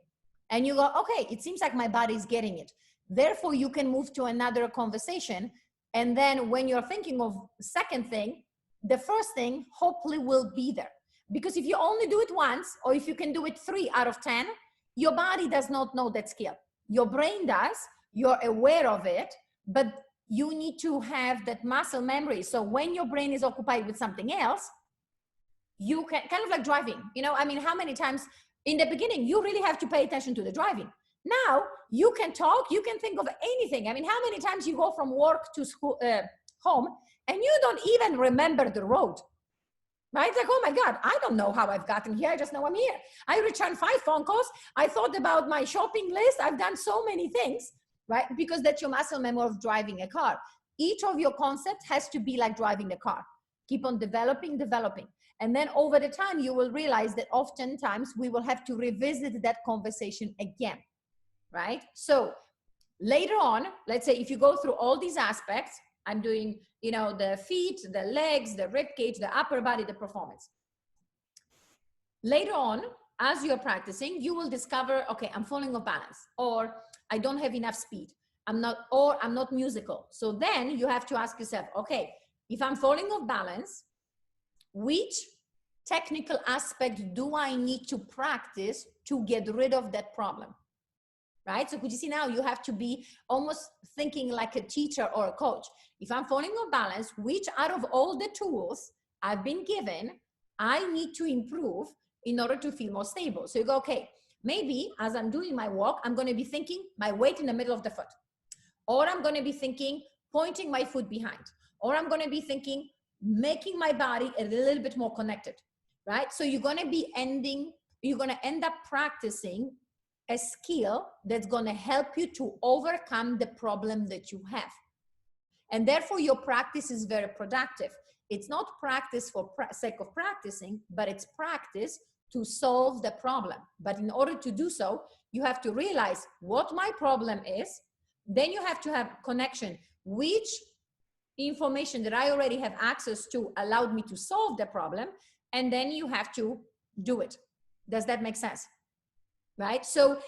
And you go, okay, it seems like my body's getting it. Therefore, you can move to another conversation. And then when you're thinking of second thing, the first thing hopefully will be there. Because if you only do it once, or if you can do it 3 out of 10, your body does not know that skill. Your brain does, you're aware of it, but you need to have that muscle memory. So when your brain is occupied with something else, you can, kind of like driving, you know, I mean, how many times in the beginning, you really have to pay attention to the driving. Now you can talk, you can think of anything. I mean, how many times you go from work to school, home, and you don't even remember the road, right? Like, oh my God, I don't know how I've gotten here. I just know I'm here. I returned 5 phone calls. I thought about my shopping list. I've done so many things, right? Because that's your muscle memory of driving a car. Each of your concepts has to be like driving the car. Keep on developing. And then over the time, you will realize that oftentimes we will have to revisit that conversation again, right? So later on, let's say if you go through all these aspects, I'm doing, you know, the feet, the legs, the rib cage, the upper body, the performance. Later on, as you're practicing, you will discover, okay, I'm falling off balance, or I don't have enough speed. I'm not musical. So then you have to ask yourself, okay, if I'm falling off balance, which technical aspect do I need to practice to get rid of that problem? Right? So could you see now you have to be almost thinking like a teacher or a coach. If I'm falling off balance, which out of all the tools I've been given, I need to improve in order to feel more stable? So you go, okay, maybe as I'm doing my walk, I'm going to be thinking my weight in the middle of the foot. Or I'm going to be thinking pointing my foot behind. Or I'm going to be thinking making my body a little bit more connected, right? So you're going to end up practicing a skill that's going to help you to overcome the problem that you have. And therefore your practice is very productive. It's not practice for sake of practicing, but it's practice to solve the problem. But in order to do so, you have to realize what my problem is. Then you have to have connection. Which information that I already have access to allowed me to solve the problem. And then you have to do it. Does that make sense? Right? So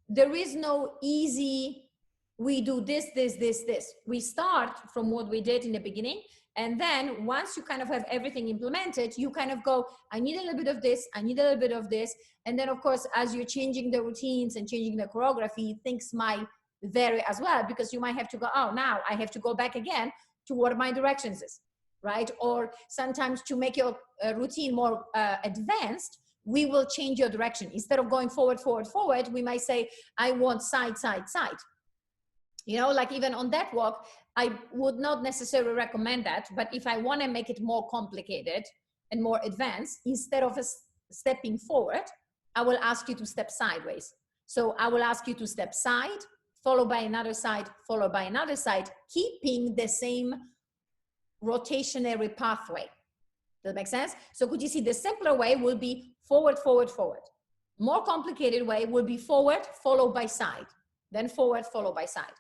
there is no easy, we do this, this, this, this. We start from what we did in the beginning. And then once you kind of have everything implemented, you kind of go, I need a little bit of this, I need a little bit of this. And then of course, as you're changing the routines and changing the choreography, things might vary as well, because you might have to go, oh, now I have to go back again to what my directions is, right? Or sometimes to make your routine more advanced, we will change your direction. Instead of going forward, forward, forward, we might say, I want side, side, side. You know, like even on that walk, I would not necessarily recommend that, but if I want to make it more complicated and more advanced, instead of stepping forward, I will ask you to step sideways. So I will ask you to step side, followed by another side, followed by another side, keeping the same rotationary pathway. Does that make sense? So could you see the simpler way will be forward, forward, forward. More complicated way will be forward, followed by side, then forward, followed by side.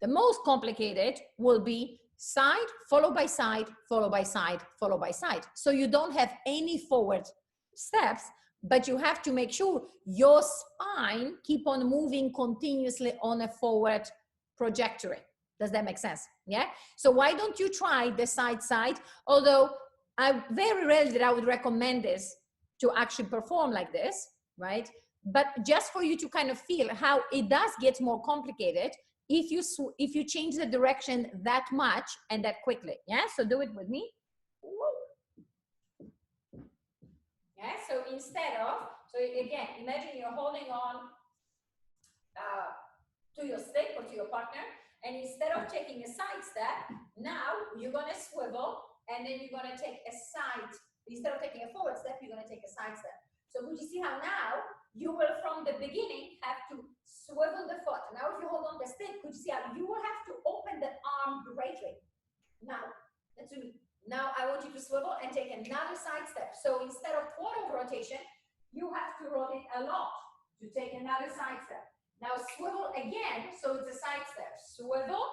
The most complicated will be side, followed by side, followed by side, followed by side. So you don't have any forward steps, but you have to make sure your spine keep on moving continuously on a forward trajectory. Does that make sense? Yeah. So why don't you try the side, side? Although I very rarely that I would recommend this to actually perform like this, right? But just for you to kind of feel how it does get more complicated if you change the direction that much and that quickly. Yeah, so do it with me. Yeah, so instead of, so again, imagine you're holding on to your stick or to your partner, and instead of taking a side step, now you're gonna swivel, and then you're gonna take a side. Instead of taking a forward step, you're gonna take a side step. So could you see how now you will, from the beginning, have to swivel the foot. Now, if you hold on the stick, could you see how you will have to open the arm greatly? Now, that's me. Now, I want you to swivel and take another side step. So instead of quarter of rotation, you have to rotate a lot to take another side step. Now, swivel again, so it's a side step. Swivel,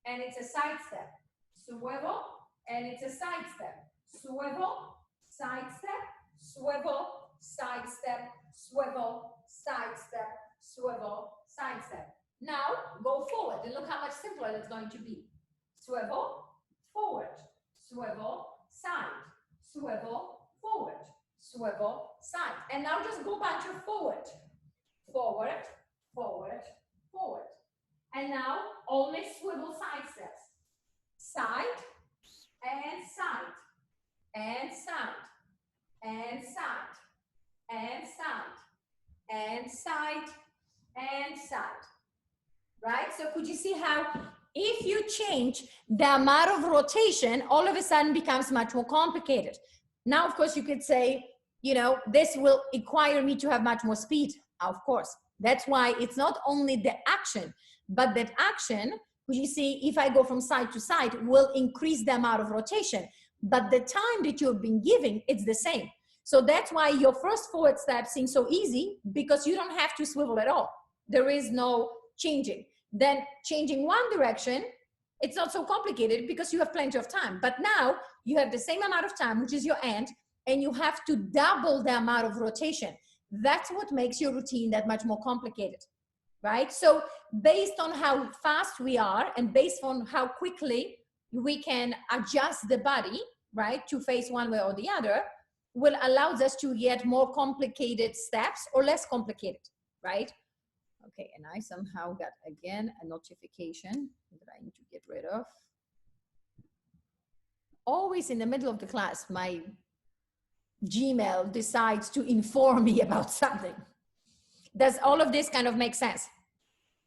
and it's a side step. Swivel, and it's a side step. Swivel, side step, swivel, side step, swivel, side step, swivel, side step. Now go forward and look how much simpler it's going to be. Swivel, forward, swivel, side, swivel, forward, swivel, side. And now just go back to forward, forward, forward, forward. And now only swivel side steps. Side and side and side and side and side and side and side, right? So could you see how if you change the amount of rotation, all of a sudden becomes much more complicated. Now, of course, you could say, you know, this will require me to have much more speed. Of course, that's why it's not only the action, but that action, which you see, if I go from side to side, will increase the amount of rotation. But the time that you've been giving, it's the same. So that's why your first forward step seems so easy, because you don't have to swivel at all. There is no changing. Then changing one direction, it's not so complicated because you have plenty of time. But now you have the same amount of time, which is your end, and you have to double the amount of rotation. That's what makes your routine that much more complicated, right? So based on how fast we are and based on how quickly we can adjust the body, right, to face one way or the other, will allow us to get more complicated steps or less complicated, right? Okay, and I somehow got again a notification that I need to get rid of. Always in the middle of the class, my Gmail decides to inform me about something. Does all of this kind of make sense?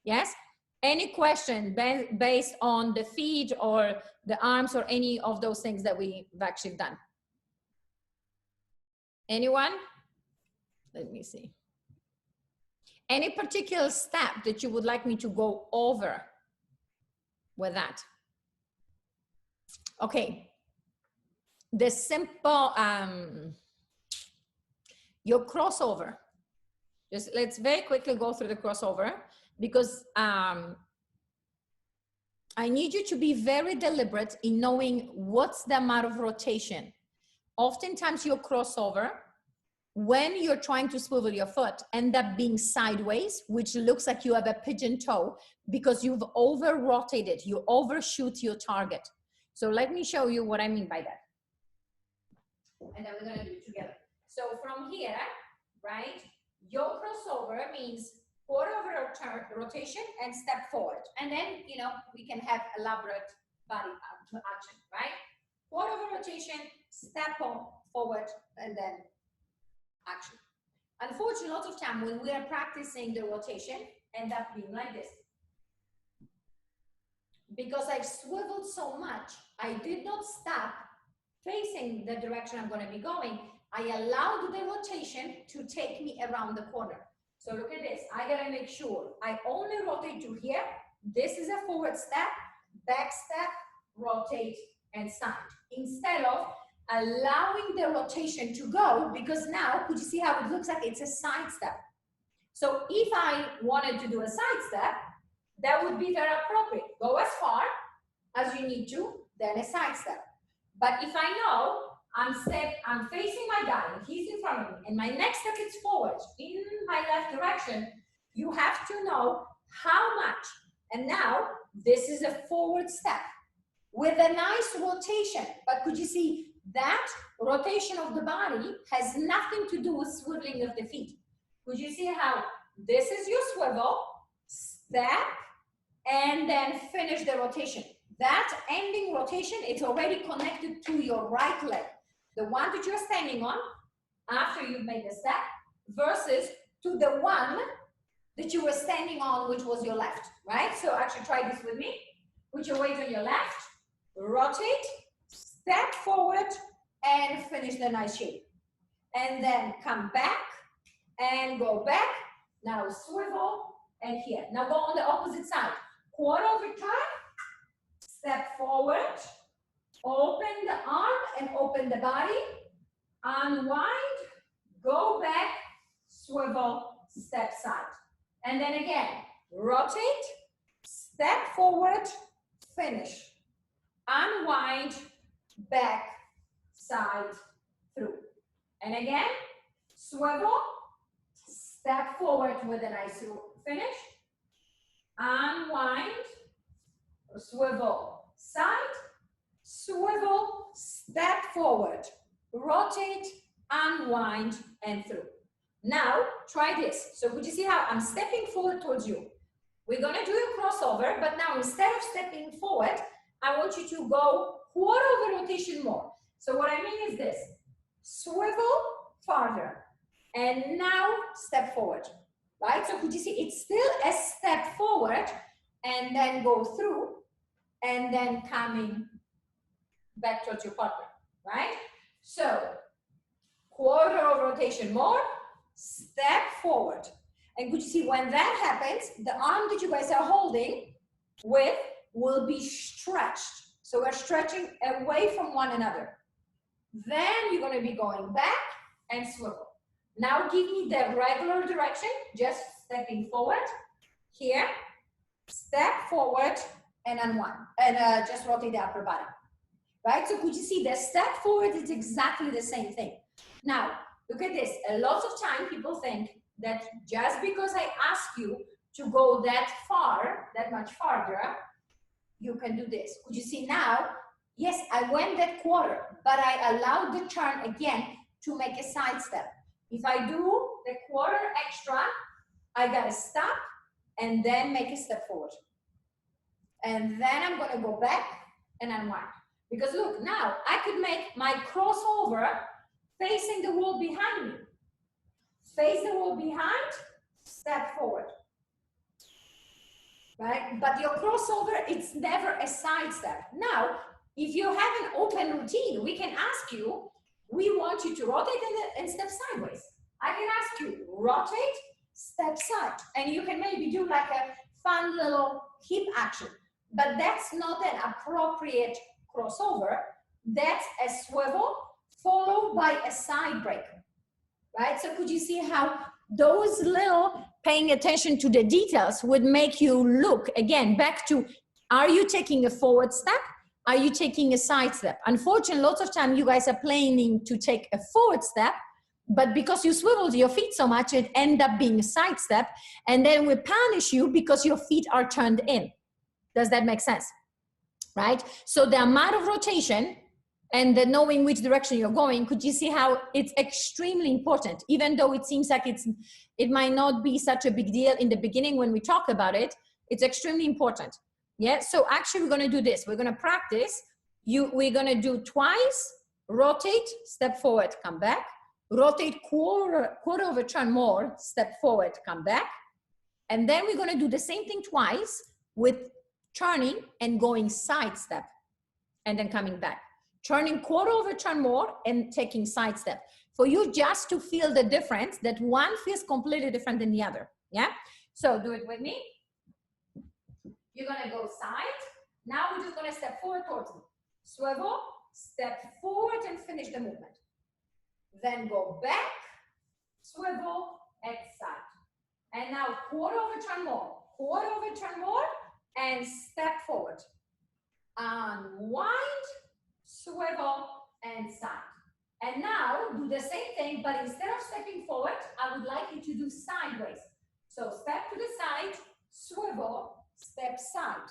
Yes? Any question based on the feet or the arms or any of those things that we've actually done? Anyone? Let me see. Any particular step that you would like me to go over with that? Okay. The simple, your crossover. Just let's very quickly go through the crossover, because I need you to be very deliberate in knowing what's the amount of rotation. Oftentimes your crossover, when you're trying to swivel your foot, end up being sideways, which looks like you have a pigeon toe because you've over rotated, you overshoot your target. So let me show you what I mean by that. And then we're gonna do it together. So from here, right, your crossover means quarter over rotation and step forward. And then, you know, we can have elaborate body action, right? Quarter over rotation, step forward, and then action. Unfortunately, a lot of time when we are practicing the rotation, end up being like this. Because I've swiveled so much, I did not stop facing the direction I'm going to be going. I allowed the rotation to take me around the corner. So look at this. I got to make sure I only rotate to here. This is a forward step, back step, rotate, and side. Instead of allowing the rotation to go, because now, could you see how it looks like it's a side step? So if I wanted to do a side step, that would be very appropriate. Go as far as you need to, then a side step. But if I know I'm facing my guy, and he's in front of me, and my next step is forward in my left direction, you have to know how much. And now this is a forward step with a nice rotation. But could you see that rotation of the body has nothing to do with swiveling of the feet? Could you see how this is your swivel, step, and then finish the rotation? That ending rotation is already connected to your right leg, the one that you're standing on after you've made the step, versus to the one that you were standing on, which was your left, right? So actually try this with me. Put your weight on your left, rotate, step forward, and finish the nice shape. And then come back and go back. Now swivel and here. Now go on the opposite side. Quarter over turn, step forward, open the arm and open the body, unwind, go back, swivel, step side. And then again, rotate, step forward, finish, unwind, back, side, through. And again, swivel, step forward with a nice finish, unwind, swivel, side, swivel, step forward, rotate, unwind, and through. Now, try this. So could you see how I'm stepping forward towards you? We're going to do a crossover, but now instead of stepping forward, I want you to go quarter of a rotation more. So what I mean is this. Swivel farther, and now step forward, right? So could you see it's still a step forward, and then go through, and then coming back towards your partner, right? So quarter of rotation more, step forward. And could you see when that happens, the arm that you guys are holding with will be stretched. So we're stretching away from one another. Then you're going to be going back and swivel. Now give me the regular direction, just stepping forward. Here, step forward and unwind. And just rotate the upper body. Right? So could you see the step forward is exactly the same thing. Now, look at this. A lot of time people think that just because I ask you to go that far, that much farther, you can do this. Could you see now? Yes, I went that quarter, but I allowed the turn again to make a side step. If I do the quarter extra, I gotta stop and then make a step forward. And then I'm gonna go back and unwind. Because look, now I could make my crossover facing the wall behind me. Face the wall behind, step forward. Right? But your crossover, it's never a side step. Now, if you have an open routine, we can ask you, we want you to rotate and step sideways. I can ask you, rotate, step side. And you can maybe do like a fun little hip action. But that's not an appropriate crossover, that's a swivel followed by a side break, right? So could you see how those little paying attention to the details would make you look, again, back to, are you taking a forward step? Are you taking a side step? Unfortunately, lots of time you guys are planning to take a forward step, but because you swiveled your feet so much, it end up being a side step, and then we punish you because your feet are turned in. Does that make sense? Right? So the amount of rotation and the knowing which direction you're going, could you see how it's extremely important, even though it seems like it might not be such a big deal in the beginning when we talk about it, it's extremely important. Yeah, so actually we're gonna do this. We're gonna practice. We're gonna do twice, rotate, step forward, come back, rotate quarter of a turn more, step forward, come back. And then we're gonna do the same thing twice with turning and going side step and then coming back. Turning quarter of a turn more and taking side step. For you just to feel the difference, that one feels completely different than the other, yeah? So do it with me. You're gonna go side. Now we're just gonna step forward towards me. Swivel, step forward and finish the movement. Then go back, swivel, and side. And now quarter of a turn more, and step forward. Unwind, swivel, and side. And now do the same thing, but instead of stepping forward, I would like you to do sideways. So step to the side, swivel, step side.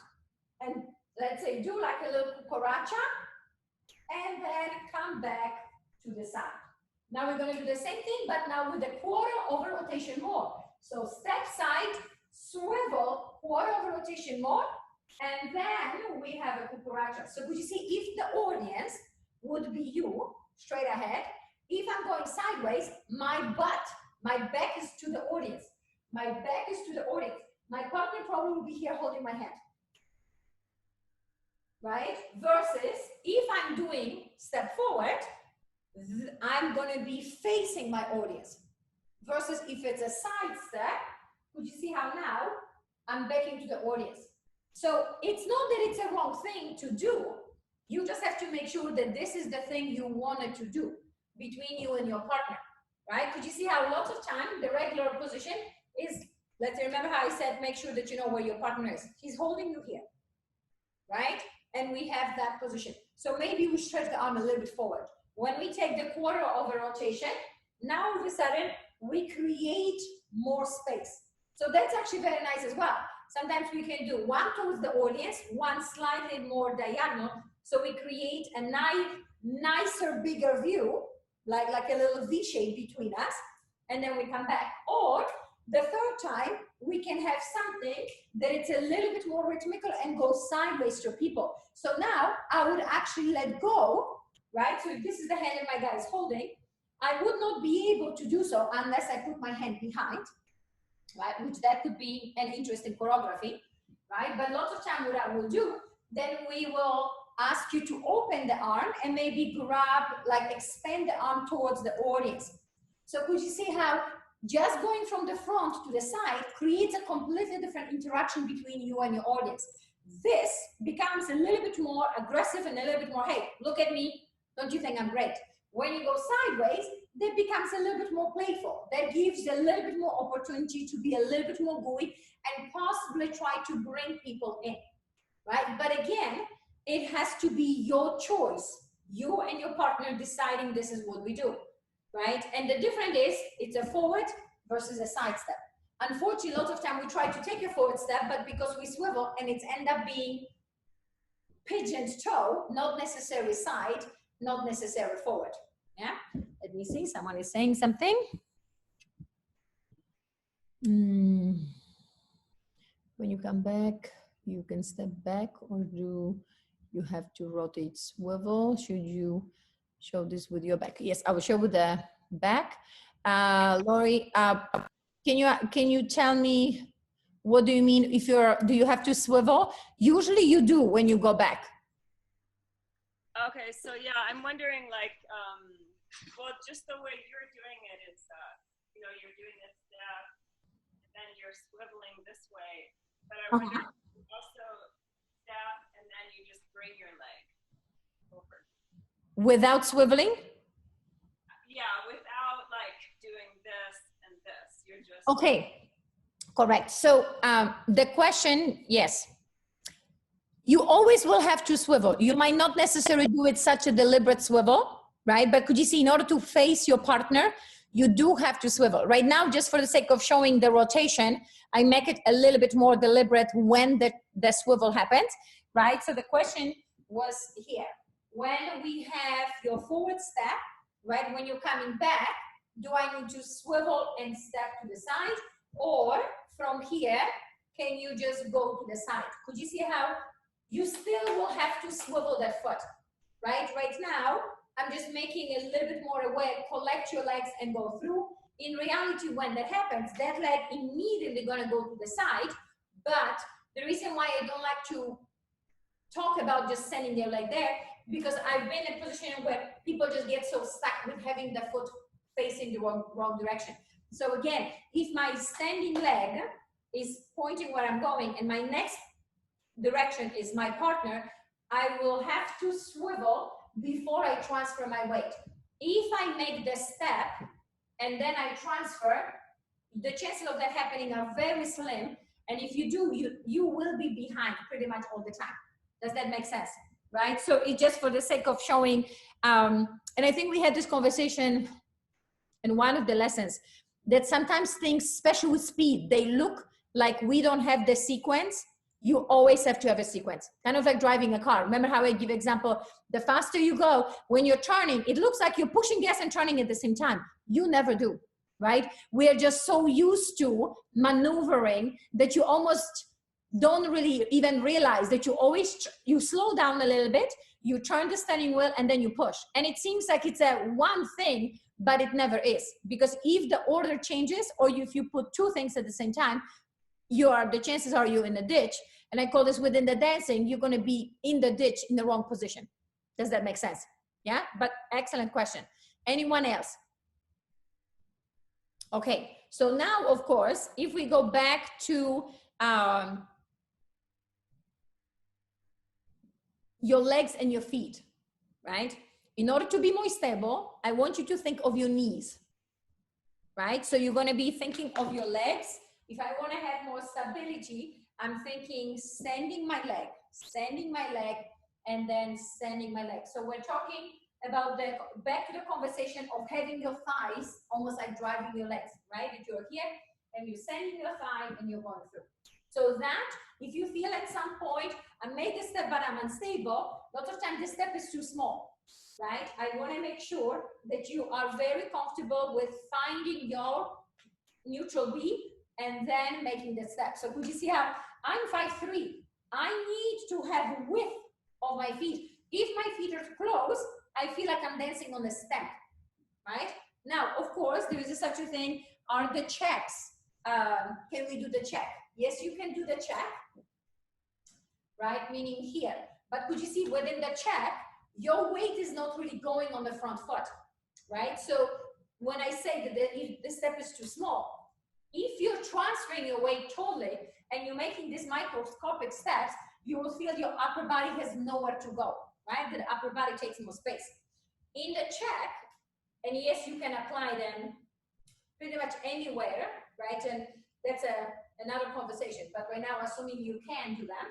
And let's say do like a little cucaracha, and then come back to the side. Now we're going to do the same thing, but now with a quarter of a rotation more. So step side, swivel, quarter of a rotation more, and then we have a cucaracha. So could you see, if the audience would be you, straight ahead, if I'm going sideways, my back is to the audience. My back is to the audience. My partner probably will be here holding my hand. Right? Versus if I'm doing step forward, I'm going to be facing my audience. Versus if it's a side step, could you see how now I'm backing to the audience? So it's not that it's a wrong thing to do. You just have to make sure that this is the thing you wanted to do between you and your partner, right? Could you see how lots of time the regular position is, let's remember how I said, make sure that you know where your partner is. He's holding you here, right? And we have that position. So maybe we stretch the arm a little bit forward. When we take the quarter of a rotation, now all of a sudden we create more space. So that's actually very nice as well. Sometimes we can do one towards the audience, one slightly more diagonal. So we create a nicer, bigger view, like a little V shape between us. And then we come back. Or the third time, we can have something that it's a little bit more rhythmical and go sideways to people. So now I would actually let go, right? So if this is the hand that my guy is holding, I would not be able to do so unless I put my hand behind, right? Which that could be an interesting choreography, right? But lots of time what I will do, then we will ask you to open the arm and maybe grab, like expand the arm towards the audience. So could you see how just going from the front to the side creates a completely different interaction between you and your audience? This becomes a little bit more aggressive and a little bit more, hey, look at me, don't you think I'm great? When you go sideways, that becomes a little bit more playful. That gives a little bit more opportunity to be a little bit more gooey and possibly try to bring people in, right? But again, it has to be your choice. You and your partner deciding this is what we do, right? And the difference is it's a forward versus a side step. Unfortunately, lots of time we try to take a forward step, but because we swivel and it's end up being pigeoned toe, not necessarily side, not necessarily forward. Yeah, let me see, someone is saying something. When you come back, you can step back, or do you have to rotate swivel? Should you show this with your back? Yes, I will show with the back. Lori, can you tell me, what do you mean if do you have to swivel? Usually you do when you go back. Okay, so yeah, I'm wondering, like, well, just the way you're doing it is, you know, you're doing this step, and then you're swiveling this way. But I wonder if you also step, and then you just bring your leg. Without swiveling? Yeah, without like doing this and this. You're just... Okay, correct. So the question, yes. You always will have to swivel. You might not necessarily do it such a deliberate swivel, right? But could you see, in order to face your partner, you do have to swivel. Right now, just for the sake of showing the rotation, I make it a little bit more deliberate when the swivel happens, right? So the question was here. When we have your forward step, right? When you're coming back, do I need to swivel and step to the side? Or from here, can you just go to the side? Could you see how you still will have to swivel that foot, right? Right now, I'm just making a little bit more aware, collect your legs and go through. In reality, when that happens, that leg immediately gonna go to the side. But the reason why I don't like to talk about just sending your leg there, because I've been in a position where people just get so stuck with having the foot facing the wrong direction. So again, if my standing leg is pointing where I'm going and my next direction is my partner, I will have to swivel before I transfer my weight. If I make the step and then I transfer, the chances of that happening are very slim. And if you do, you will be behind pretty much all the time. Does that make sense? Right? So it's just for the sake of showing, and I think we had this conversation in one of the lessons, that sometimes things, especially with speed, they look like we don't have the sequence. You always have to have a sequence, kind of like driving a car. Remember how I give example, the faster you go, when you're turning, it looks like you're pushing gas and turning at the same time. You never do, right? We are just so used to maneuvering that you almost don't really even realize that you slow down a little bit, you turn the steering wheel and then you push. And it seems like it's a one thing, but it never is. Because if the order changes, or if you put two things at the same time, the chances are you're in a ditch. And I call this within the dancing, you're going to be in the ditch in the wrong position. Does that make sense? Yeah, but excellent question. Anyone else? Okay, so now, of course, if we go back to your legs and your feet, right? In order to be more stable, I want you to think of your knees, right? So you're going to be thinking of your legs. If I want to have more stability, I'm thinking standing my leg, and then standing my leg. So we're talking about back to the conversation of having your thighs almost like driving your legs, right? That you're here and you're sending your thigh and you're going through. So that, if you feel at some point, I made the step, but I'm unstable, lots of times the step is too small, right? I want to make sure that you are very comfortable with finding your neutral B and then making the step. So could you see how I'm 5'3"? I need to have width of my feet. If my feet are close, I feel like I'm dancing on a step, right? Now, of course, there is such a thing, are the checks. Can we do the check? Yes, you can do the check, right? Meaning here. But could you see within the check, your weight is not really going on the front foot, right? So when I say that if the step is too small, if you're transferring your weight totally and you're making these microscopic steps, you will feel your upper body has nowhere to go, right? The upper body takes more space. In the check, and yes, you can apply them pretty much anywhere, right? And that's another conversation. But right now, assuming you can do them,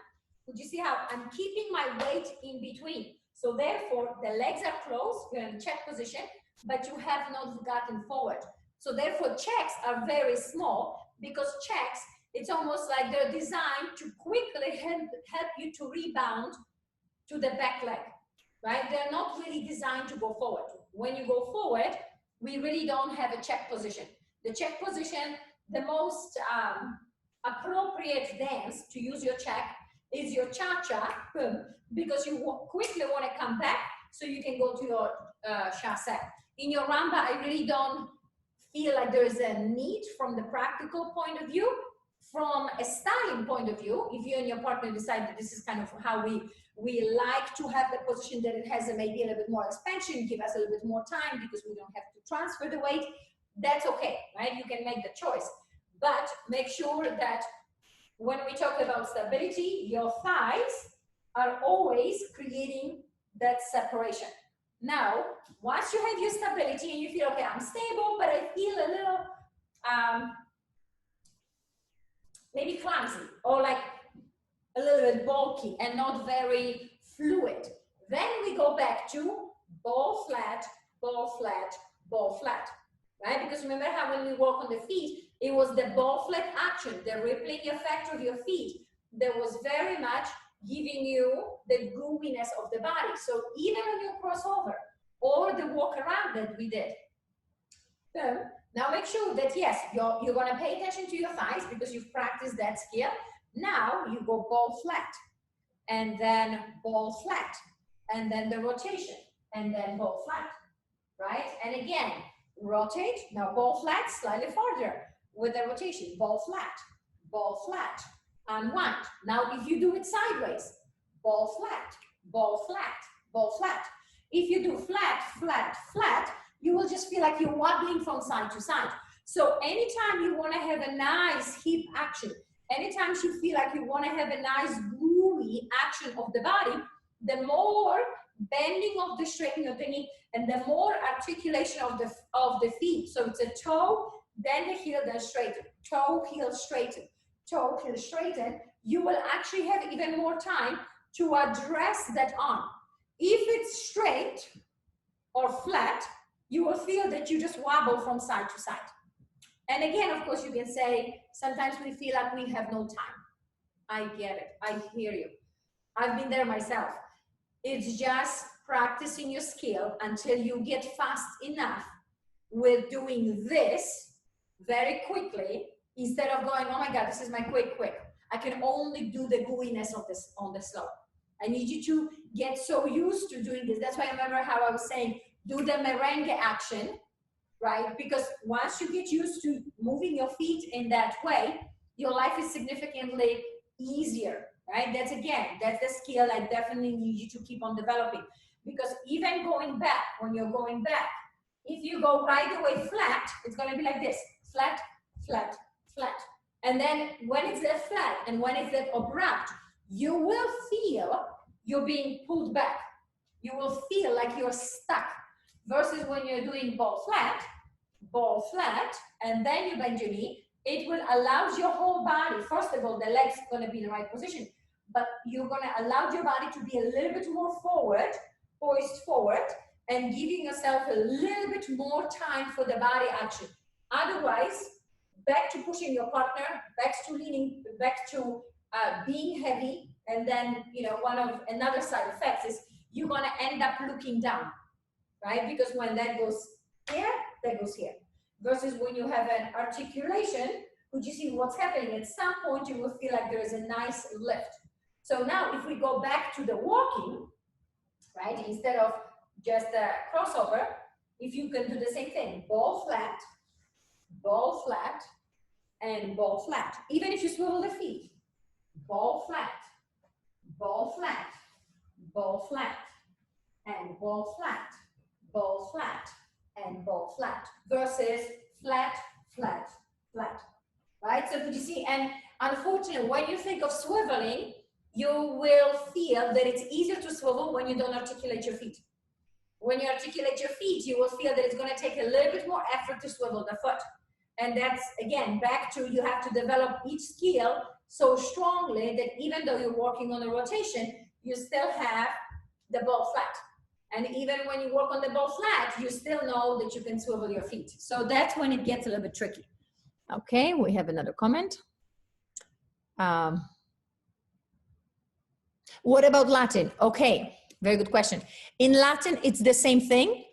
would you see how I'm keeping my weight in between? So therefore, the legs are closed, you're in check position, but you have not gotten forward. So therefore, checks are very small, because checks, it's almost like they're designed to quickly help you to rebound to the back leg, right? They're not really designed to go forward. When you go forward, we really don't have a check position. The check position, the most appropriate dance to use your check is your cha-cha, because you quickly want to come back so you can go to your chassé. In your rumba, I really don't feel like there is a need from the practical point of view. From a styling point of view, if you and your partner decide that this is kind of how we like to have the position, that it has maybe a little bit more expansion, give us a little bit more time because we don't have to transfer the weight, that's okay, right? You can make the choice. But make sure that when we talk about stability, your thighs are always creating That's separation. Now, once you have your stability and you feel, okay, I'm stable, but I feel a little maybe clumsy or like a little bit bulky and not very fluid. Then we go back to ball flat, ball flat, ball flat, right? Because remember how when we walk on the feet, it was the ball flat action, the rippling effect of your feet that was very much giving you the gooiness of the body. So even on your crossover or the walk around that we did. So now make sure that yes, you're gonna pay attention to your thighs because you've practiced that skill. Now you go ball flat and then ball flat and then the rotation and then ball flat, right? And again, rotate, now ball flat, slightly farther with the rotation, ball flat, unwind. Now if you do it sideways, ball flat, ball flat, ball flat. If you do flat, flat, flat, you will just feel like you're wobbling from side to side. So anytime you want to have a nice hip action, anytime you feel like you want to have a nice groovy action of the body, the more bending of the straightening of the knee and the more articulation of the feet. So it's a toe, then the heel, then straighten, toe, heel, straighten, toe, heel, straighten. You will actually have even more time to address that arm. If it's straight or flat, you will feel that you just wobble from side to side. And again, of course, you can say, sometimes we feel like we have no time. I get it. I hear you. I've been there myself. It's just practicing your skill until you get fast enough with doing this very quickly instead of going, oh my God, this is my quick. I can only do the gooiness of this on the slow. I need you to get so used to doing this. That's why I remember how I was saying, do the merengue action, right? Because once you get used to moving your feet in that way, your life is significantly easier, right? That's the skill I definitely need you to keep on developing. Because even going back, when you're going back, if you go right away flat, it's going to be like this, flat, flat, flat. And then when it's that flat and when it's that abrupt, you will feel you're being pulled back. You will feel like you're stuck. Versus when you're doing ball flat, and then you bend your knee, it will allow your whole body, first of all, the legs are going to be in the right position, but you're going to allow your body to be a little bit more forward, poised forward, and giving yourself a little bit more time for the body action. Otherwise, back to pushing your partner, back to leaning, back to being heavy, and then, you know, another side effects is you're going to end up looking down. Right? Because when that goes here, that goes here. Versus when you have an articulation, would you see what's happening? At some point, you will feel like there is a nice lift. So now if we go back to the walking, right? Instead of just a crossover, if you can do the same thing, ball flat, and ball flat. Even if you swivel the feet, ball flat, ball flat, ball flat, and ball flat. Ball flat and ball flat versus flat, flat, flat, right? So could you see? And unfortunately, when you think of swiveling, you will feel that it's easier to swivel when you don't articulate your feet. When you articulate your feet, you will feel that it's going to take a little bit more effort to swivel the foot. And that's, again, back to you have to develop each skill so strongly that even though you're working on a rotation, you still have the ball flat. And even when you work on the ball flat, you still know that you can swivel your feet. So that's when it gets a little bit tricky. Okay, we have another comment. What about Latin? Okay, very good question. In Latin, it's the same thing.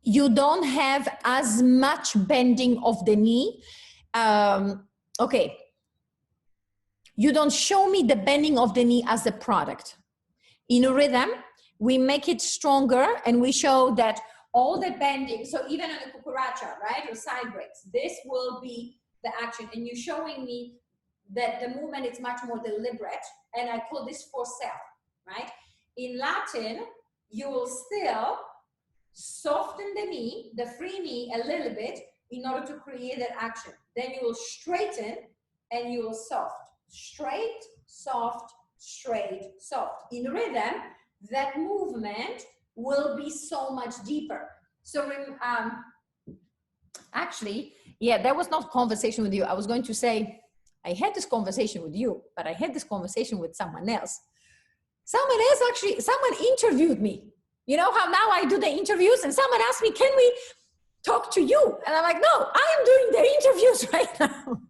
You don't have as much bending of the knee. Okay. You don't show me the bending of the knee as a product. In a rhythm, we make it stronger and we show that all the bending, so even on the cucaracha, right, or side breaks, this will be the action. And you're showing me that the movement is much more deliberate, and I call this for self, right? In Latin, you will still soften the knee, the free knee a little bit in order to create that action. Then you will straighten and you will soft. Straight, soft, straight, soft. In rhythm, that movement will be so much deeper. So actually, yeah, that was not conversation with you. I was going to say, I had this conversation with you, but I had this conversation with someone else. Someone else actually, someone interviewed me. You know how now I do the interviews and someone asked me, can we talk to you? And I'm like, no, I am doing the interviews right now.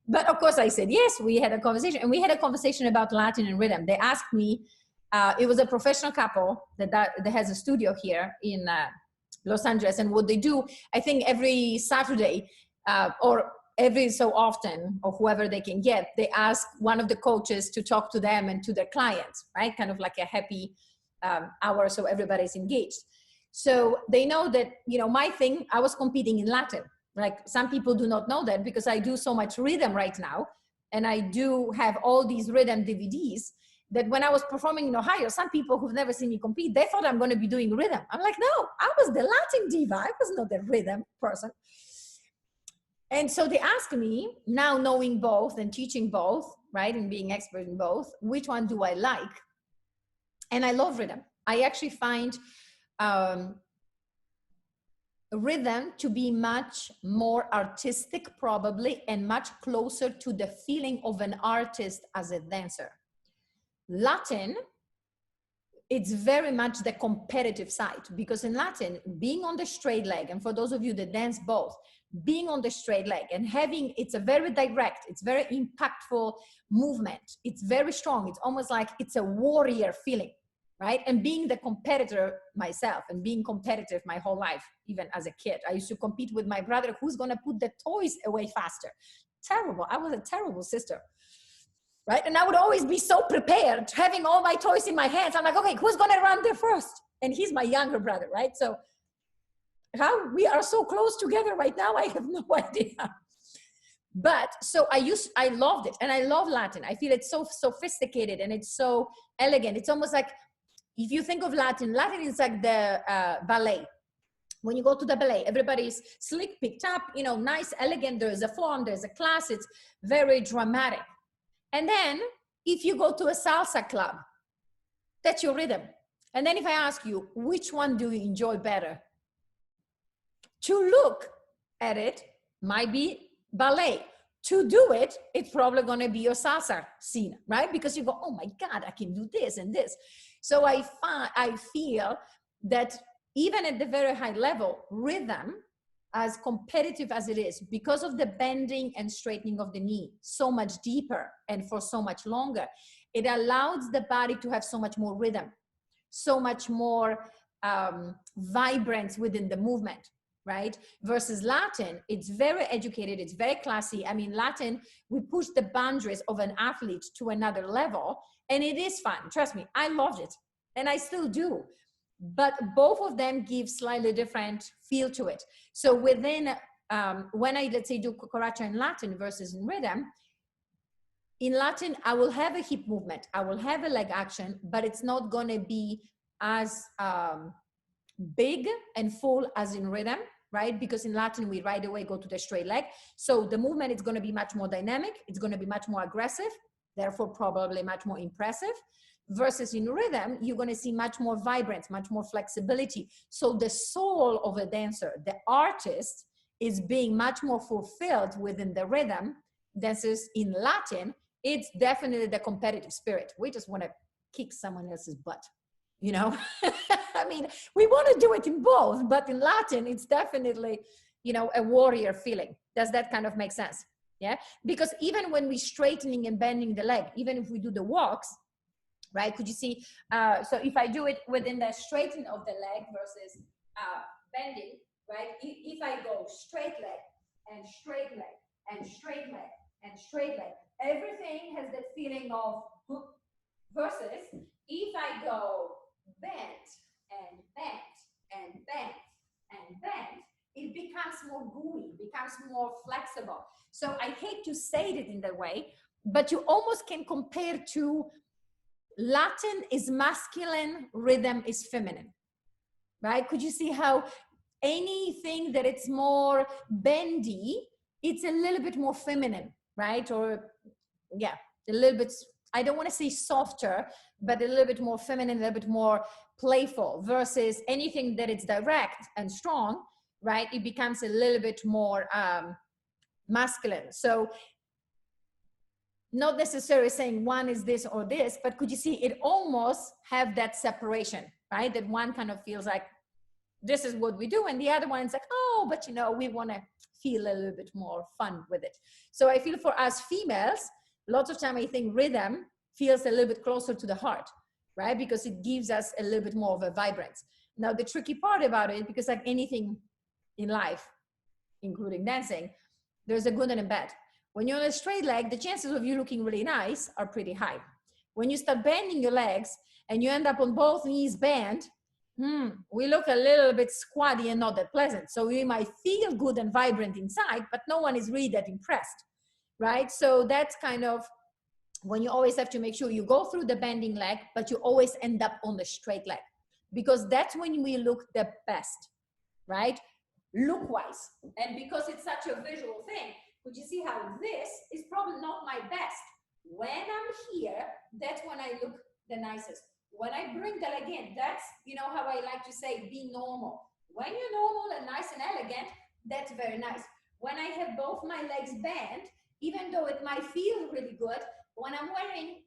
But of course I said, yes, we had a conversation, and we had a conversation about Latin and rhythm. They asked me, it was a professional couple that has a studio here in Los Angeles. And what they do, I think every Saturday or every so often, or whoever they can get, they ask one of the coaches to talk to them and to their clients, right? Kind of like a happy hour, so everybody's engaged. So they know that, you know, my thing, I was competing in Latin. Like some people do not know that, because I do so much rhythm right now. And I do have all these rhythm DVDs that when I was performing in Ohio, some people who've never seen me compete, they thought I'm going to be doing rhythm. I'm like, no, I was the Latin diva. I was not the rhythm person. And so they asked me, now knowing both and teaching both, right, and being expert in both, which one do I like? And I love rhythm. I actually find rhythm to be much more artistic, probably, and much closer to the feeling of an artist as a dancer. Latin, it's very much the competitive side, because in Latin, being on the straight leg, and for those of you that dance both, being on the straight leg and having, it's a very direct, it's very impactful movement. It's very strong. It's almost like it's a warrior feeling, right? And being the competitor myself, and being competitive my whole life, even as a kid, I used to compete with my brother, who's going to put the toys away faster. Terrible. I was a terrible sister. Right? And I would always be so prepared, having all my toys in my hands. I'm like, okay, who's going to run there first? And he's my younger brother, right? So how we are so close together right now, I have no idea. But so I loved it. And I love Latin. I feel it's so sophisticated and it's so elegant. It's almost like, if you think of Latin, Latin is like the ballet. When you go to the ballet, everybody's slick, picked up, you know, nice, elegant. There's a form, there's a class. It's very dramatic. And then if you go to a salsa club, that's your rhythm. And then if I ask you, which one do you enjoy better? To look at it might be ballet. To do it, it's probably going to be your salsa scene, right? Because you go, oh my God, I can do this and this. So I feel that even at the very high level, rhythm, as competitive as it is, because of the bending and straightening of the knee so much deeper and for so much longer, it allows the body to have so much more rhythm, so much more vibrance within the movement, right? Versus Latin, it's very educated, it's very classy. I mean, Latin, we push the boundaries of an athlete to another level, and it is fun. Trust me, I loved it, and I still do. But both of them give slightly different feel to it. So within, when I, let's say, do cucaracha in Latin versus in rhythm, in Latin, I will have a hip movement, I will have a leg action, but it's not going to be as big and full as in rhythm, right? Because in Latin, we right away go to the straight leg. So the movement is going to be much more dynamic. It's going to be much more aggressive, therefore probably much more impressive. Versus in rhythm, you're going to see much more vibrance, much more flexibility. So the soul of a dancer, the artist, is being much more fulfilled within the rhythm. Dances in Latin, it's definitely the competitive spirit. We just want to kick someone else's butt, you know? I mean, we want to do it in both, but in Latin, it's definitely, you know, a warrior feeling. Does that kind of make sense? Yeah? Because even when we're straightening and bending the leg, even if we do the walks, right? Could you see? So if I do it within the straightening of the leg versus bending, right? If I go straight leg and straight leg and straight leg and straight leg, everything has that feeling of hook. Versus if I go bent and bent and bent and bent, it becomes more gooey, becomes more flexible. So I hate to say it in that way, but you almost can compare to Latin is masculine, rhythm is feminine, right? Could you see how anything that it's more bendy, it's a little bit more feminine, right? Or yeah, a little bit I don't want to say softer, but a little bit more feminine, a little bit more playful, versus anything that it's direct and strong, right? It becomes a little bit more masculine. So not necessarily saying one is this or this, but could you see it almost have that separation, right? That one kind of feels like this is what we do, and the other one's like, oh, but you know, we want to feel a little bit more fun with it. So I feel for us females, lots of time I think rhythm feels a little bit closer to the heart, right? Because it gives us a little bit more of a vibrance. Now the tricky part about it, because like anything in life, including dancing, there's a good and a bad. When you're on a straight leg, the chances of you looking really nice are pretty high. When you start bending your legs and you end up on both knees bent, we look a little bit squatty and not that pleasant. So we might feel good and vibrant inside, but no one is really that impressed, right? So that's kind of when you always have to make sure you go through the bending leg, but you always end up on the straight leg, because that's when we look the best, right? Look-wise. And because it's such a visual thing, could you see how this is probably not my best? When I'm here, that's when I look the nicest. When I bring the leg in, that's, you know, how I like to say, be normal. When you're normal and nice and elegant, that's very nice. When I have both my legs bent, even though it might feel really good, when I'm wearing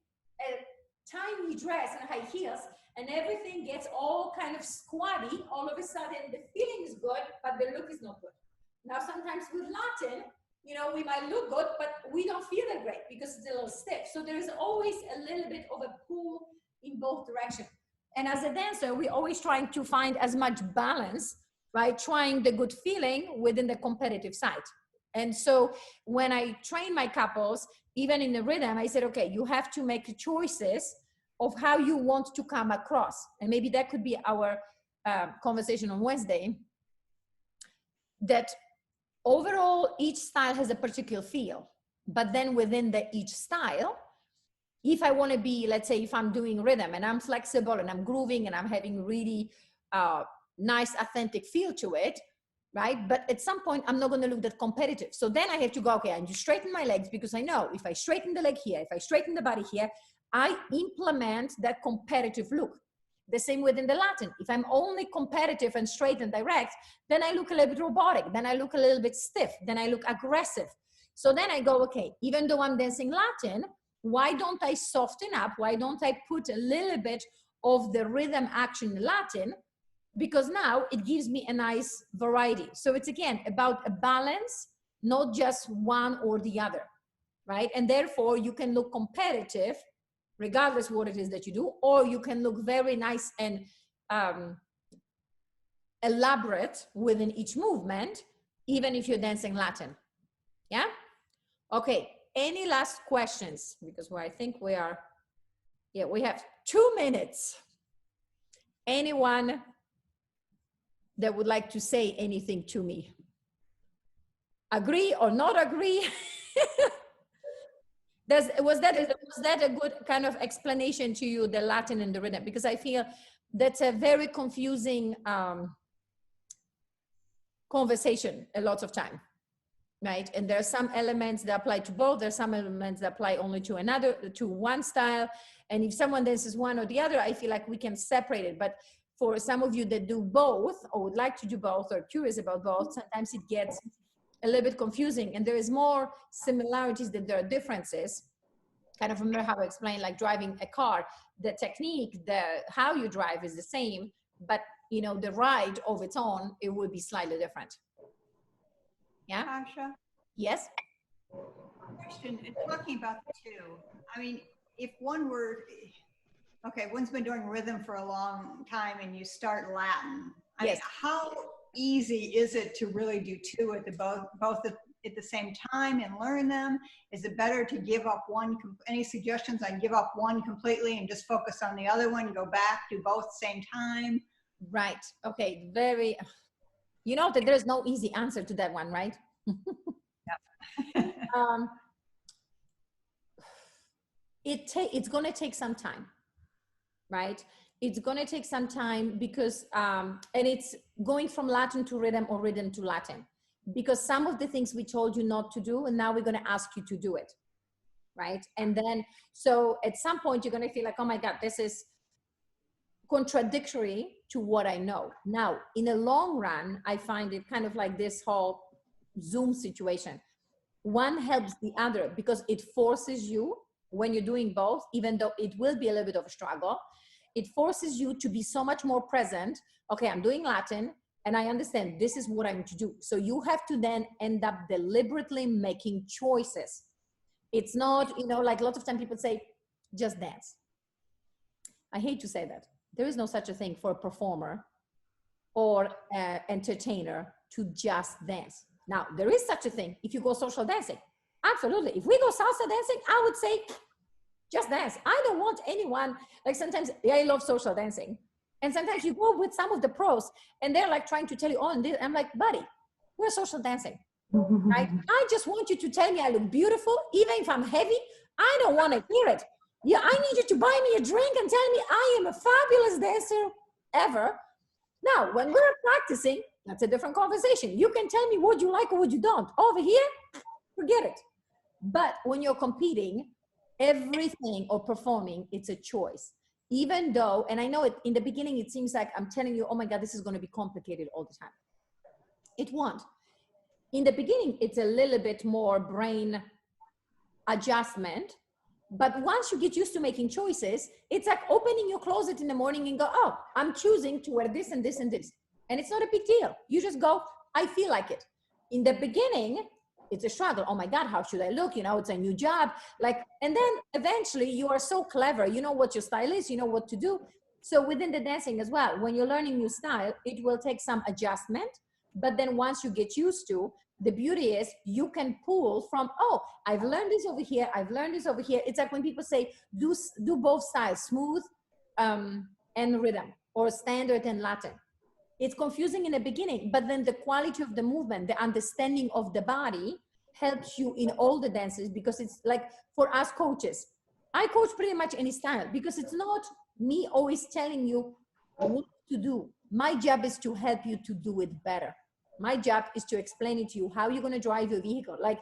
a tiny dress and high heels and everything gets all kind of squatty, all of a sudden the feeling is good, but the look is not good. Now, sometimes with Latin, you know, we might look good, but we don't feel that great because it's a little stiff. So there's always a little bit of a pull in both directions. And as a dancer, we're always trying to find as much balance, right? Trying the good feeling within the competitive side. And so when I train my couples, even in the rhythm, I said, okay, you have to make choices of how you want to come across. And maybe that could be our conversation on Wednesday, that overall, each style has a particular feel, but then within each style, if I want to be, let's say, if I'm doing rhythm and I'm flexible and I'm grooving and I'm having really nice, authentic feel to it, right? But at some point, I'm not going to look that competitive. So then I have to go, okay, I need to straighten my legs, because I know if I straighten the leg here, if I straighten the body here, I implement that competitive look. The same within the Latin. If I'm only competitive and straight and direct, then I look a little bit robotic. Then I look a little bit stiff. Then I look aggressive. So then I go, okay, even though I'm dancing Latin, why don't I soften up? Why don't I put a little bit of the rhythm action in Latin? Because now it gives me a nice variety. So it's again about a balance, not just one or the other, right? And therefore you can look competitive regardless what it is that you do, or you can look very nice and elaborate within each movement, even if you're dancing Latin. Yeah? Okay, any last questions? Because I think we are, yeah, we have 2 minutes. Anyone that would like to say anything to me? Agree or not agree? Was that a good kind of explanation to you, the Latin and the rhythm? Because I feel that's a very confusing conversation a lot of time, right? And there are some elements that apply to both. There are some elements that apply only to one style. And if someone dances one or the other, I feel like we can separate it. But for some of you that do both, or would like to do both, or curious about both, sometimes it gets a little bit confusing, and there is more similarities than there are differences. Kind of remember how I explained, like driving a car, the technique, how you drive is the same, but you know, the ride of its own, it would be slightly different. Yeah? Tasha? Yes? Question, talking about the two, I mean, if one were, okay, one's been doing rhythm for a long time and you start Latin, I mean, how easy is it to really do two at both at the same time and learn them? Is it better to give up one? Any suggestions on give up one completely and just focus on the other one, go back, do both same time? Right. Okay. Very, you know that there's no easy answer to that one, right? It's going to take some time, right? It's going to take some time because, and it's going from Latin to rhythm or rhythm to Latin, because some of the things we told you not to do, and now we're going to ask you to do it, right? And then, so at some point you're going to feel like, oh my God, this is contradictory to what I know. Now, in the long run, I find it kind of like this whole Zoom situation. One helps the other because it forces you, when you're doing both, even though it will be a little bit of a struggle, it forces you to be so much more present. Okay, I'm doing Latin and I understand this is what I'm to do. So you have to then end up deliberately making choices. It's not, you know, like a lot of time people say, just dance. I hate to say that. There is no such a thing for a performer or an entertainer to just dance. Now, there is such a thing if you go social dancing. Absolutely. If we go salsa dancing, I would say just dance. I don't want anyone, like sometimes I love social dancing. And sometimes you go with some of the pros and they're like trying to tell you, oh, and this. I'm like, buddy, we're social dancing, right? I just want you to tell me I look beautiful, even if I'm heavy. I don't want to hear it. Yeah, I need you to buy me a drink and tell me I am a fabulous dancer ever. Now, when we're practicing, that's a different conversation. You can tell me what you like or what you don't. Over here, forget it. But when you're competing, everything or performing, it's a choice. Even though, and I know it in the beginning, it seems like I'm telling you, oh my God, this is going to be complicated all the time. It won't. In the beginning, it's a little bit more brain adjustment. But once you get used to making choices, it's like opening your closet in the morning and go, oh, I'm choosing to wear this and this and this. And it's not a big deal. You just go, I feel like it. In the beginning, it's a struggle. Oh my God, how should I look? You know, it's a new job. Like, and then eventually you are so clever. You know what your style is, you know what to do. So within the dancing as well, when you're learning new style, it will take some adjustment. But then once you get used to, the beauty is you can pull from, oh, I've learned this over here. I've learned this over here. It's like when people say, do both styles, smooth and rhythm, or standard and Latin. It's confusing in the beginning, but then the quality of the movement, the understanding of the body helps you in all the dances, because it's like for us coaches, I coach pretty much any style because it's not me always telling you what to do. My job is to help you to do it better. My job is to explain it to you, how you're going to drive your vehicle. Like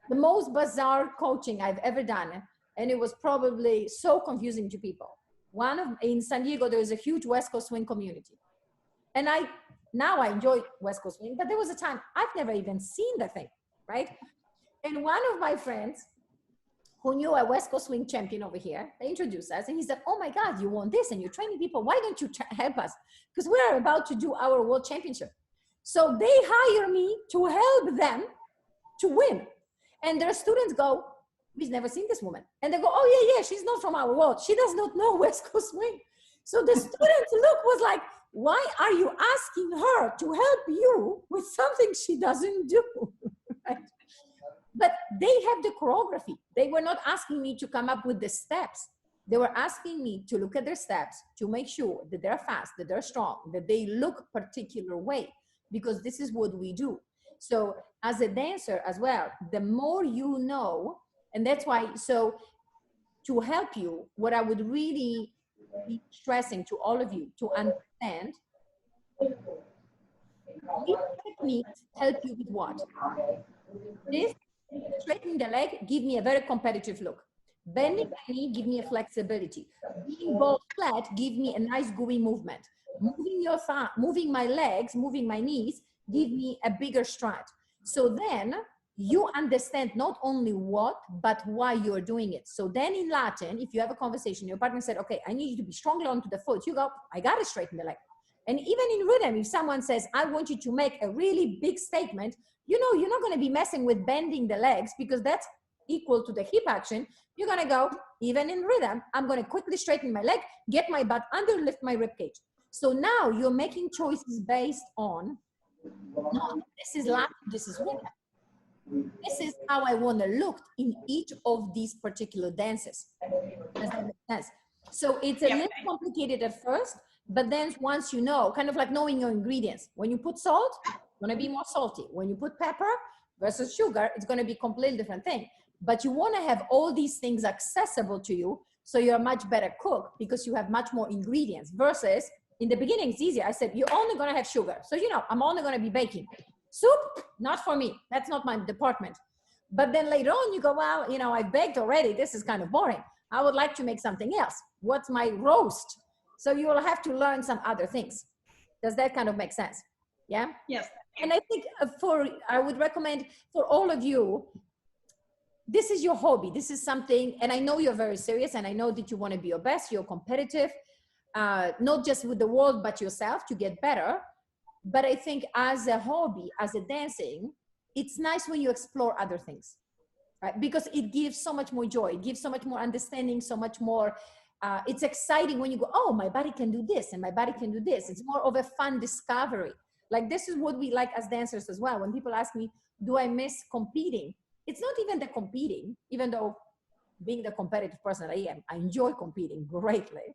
the most bizarre coaching I've ever done, and it was probably so confusing to people. In San Diego, there is a huge West Coast swing community. And now I enjoy West Coast swing, but there was a time I've never even seen the thing, right? And one of my friends who knew a West Coast swing champion over here, they introduced us, and he said, oh my God, you want this and you're training people. Why don't you help us? Because we're about to do our world championship. So they hire me to help them to win. And their students go, we've never seen this woman. And they go, oh yeah, she's not from our world. She does not know West Coast swing. So the students' look was like, why are you asking her to help you with something she doesn't do? Right? But they have the choreography. They were not asking me to come up with the steps. They were asking me to look at their steps to make sure that they're fast, that they're strong, that they look a particular way, because this is what we do. So as a dancer as well, the more you know, and that's why, so to help you, what I would really be stressing to all of you to understand, these techniques help you with what? This, straightening the leg, give me a very competitive look. Bending my knee, give me a flexibility. Being both flat, give me a nice gooey movement. Moving your thigh, moving my legs, moving my knees, give me a bigger stride. So then you understand not only what, but why you're doing it. So then in Latin, if you have a conversation, your partner said, okay, I need you to be stronger onto the foot. You go, I got to straighten the leg. And even in rhythm, if someone says, I want you to make a really big statement, you know, you're not going to be messing with bending the legs because that's equal to the hip action. You're going to go, even in rhythm, I'm going to quickly straighten my leg, get my butt under, lift my rib cage. So now you're making choices based on, no, this is Latin, this is rhythm. This is how I want to look in each of these particular dances. Does that make sense? So it's a little complicated at first, but then once you know, kind of like knowing your ingredients. When you put salt, it's going to be more salty. When you put pepper versus sugar, it's going to be a completely different thing. But you want to have all these things accessible to you so you're a much better cook because you have much more ingredients versus in the beginning, it's easier. I said, you're only going to have sugar. So, you know, I'm only going to be baking. Soup, not for me. That's not my department. But then later on you go, well, you know, I baked already. This is kind of boring. I would like to make something else. What's my roast? So you will have to learn some other things. Does that kind of make sense? Yeah. Yes. And I think I would recommend for all of you, this is your hobby. This is something, and I know you're very serious, and I know that you want to be your best, you're competitive, not just with the world, but yourself to get better. But I think as a hobby, as a dancing, it's nice when you explore other things, right? Because it gives so much more joy. It gives so much more understanding, so much more, it's exciting when you go, oh, my body can do this and my body can do this. It's more of a fun discovery. Like this is what we like as dancers as well. When people ask me, do I miss competing? It's not even the competing, even though being the competitive person I am, I enjoy competing greatly.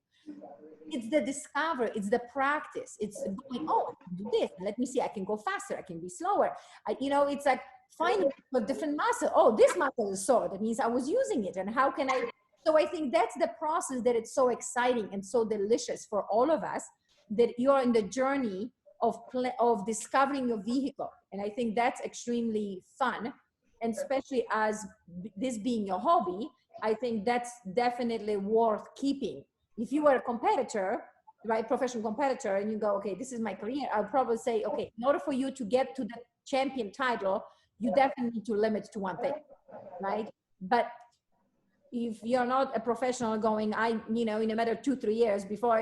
It's the discovery, it's the practice. It's going, oh, I can do this. Let me see, I can go faster, I can be slower. You know, it's like finding a different muscle. Oh, this muscle is sore. That means I was using it. And how can I? So I think that's the process that it's so exciting and so delicious for all of us, that you're in the journey of discovering your vehicle. And I think that's extremely fun. And especially as this being your hobby, I think that's definitely worth keeping. If you were a competitor, right, professional competitor, and you go, okay, this is my career, I'll probably say, okay, in order for you to get to the champion title, you definitely need to limit to one thing, right? But if you're not a professional going, you know, in a matter of 2-3 years before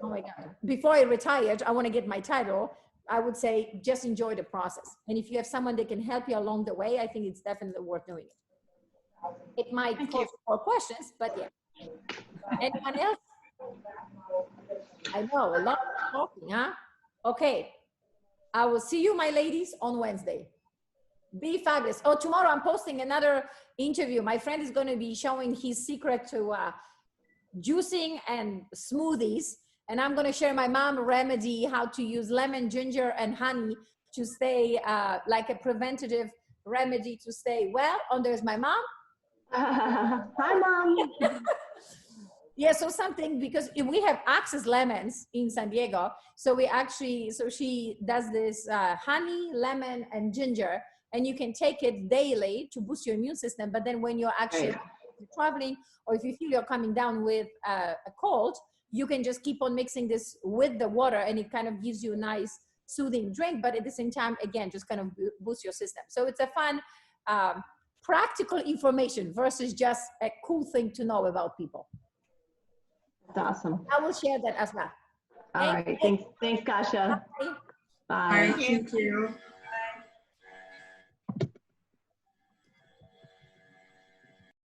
oh my God, before I retired, I want to get my title, I would say just enjoy the process. And if you have someone that can help you along the way, I think it's definitely worth doing it. It might cause more questions, but yeah. Anyone else? I know, a lot of talking, huh? Okay. I will see you, my ladies, on Wednesday. Be fabulous. Oh, tomorrow I'm posting another interview. My friend is going to be showing his secret to juicing and smoothies. And I'm going to share my mom remedy, how to use lemon, ginger, and honey to stay like a preventative remedy to stay well. And there's my mom. Hi, Mom. Yeah, so something, because we have Access lemons in San Diego. So we actually, so she does this honey, lemon, and ginger, and you can take it daily to boost your immune system. But then when you're actually traveling, or if you feel you're coming down with a cold, you can just keep on mixing this with the water, and it kind of gives you a nice soothing drink, but at the same time, again, just kind of boost your system. So it's a fun, practical information versus just a cool thing to know about people. That's awesome. I will share that as well. All right. Thanks, Kasia. Bye. Bye. Thank you.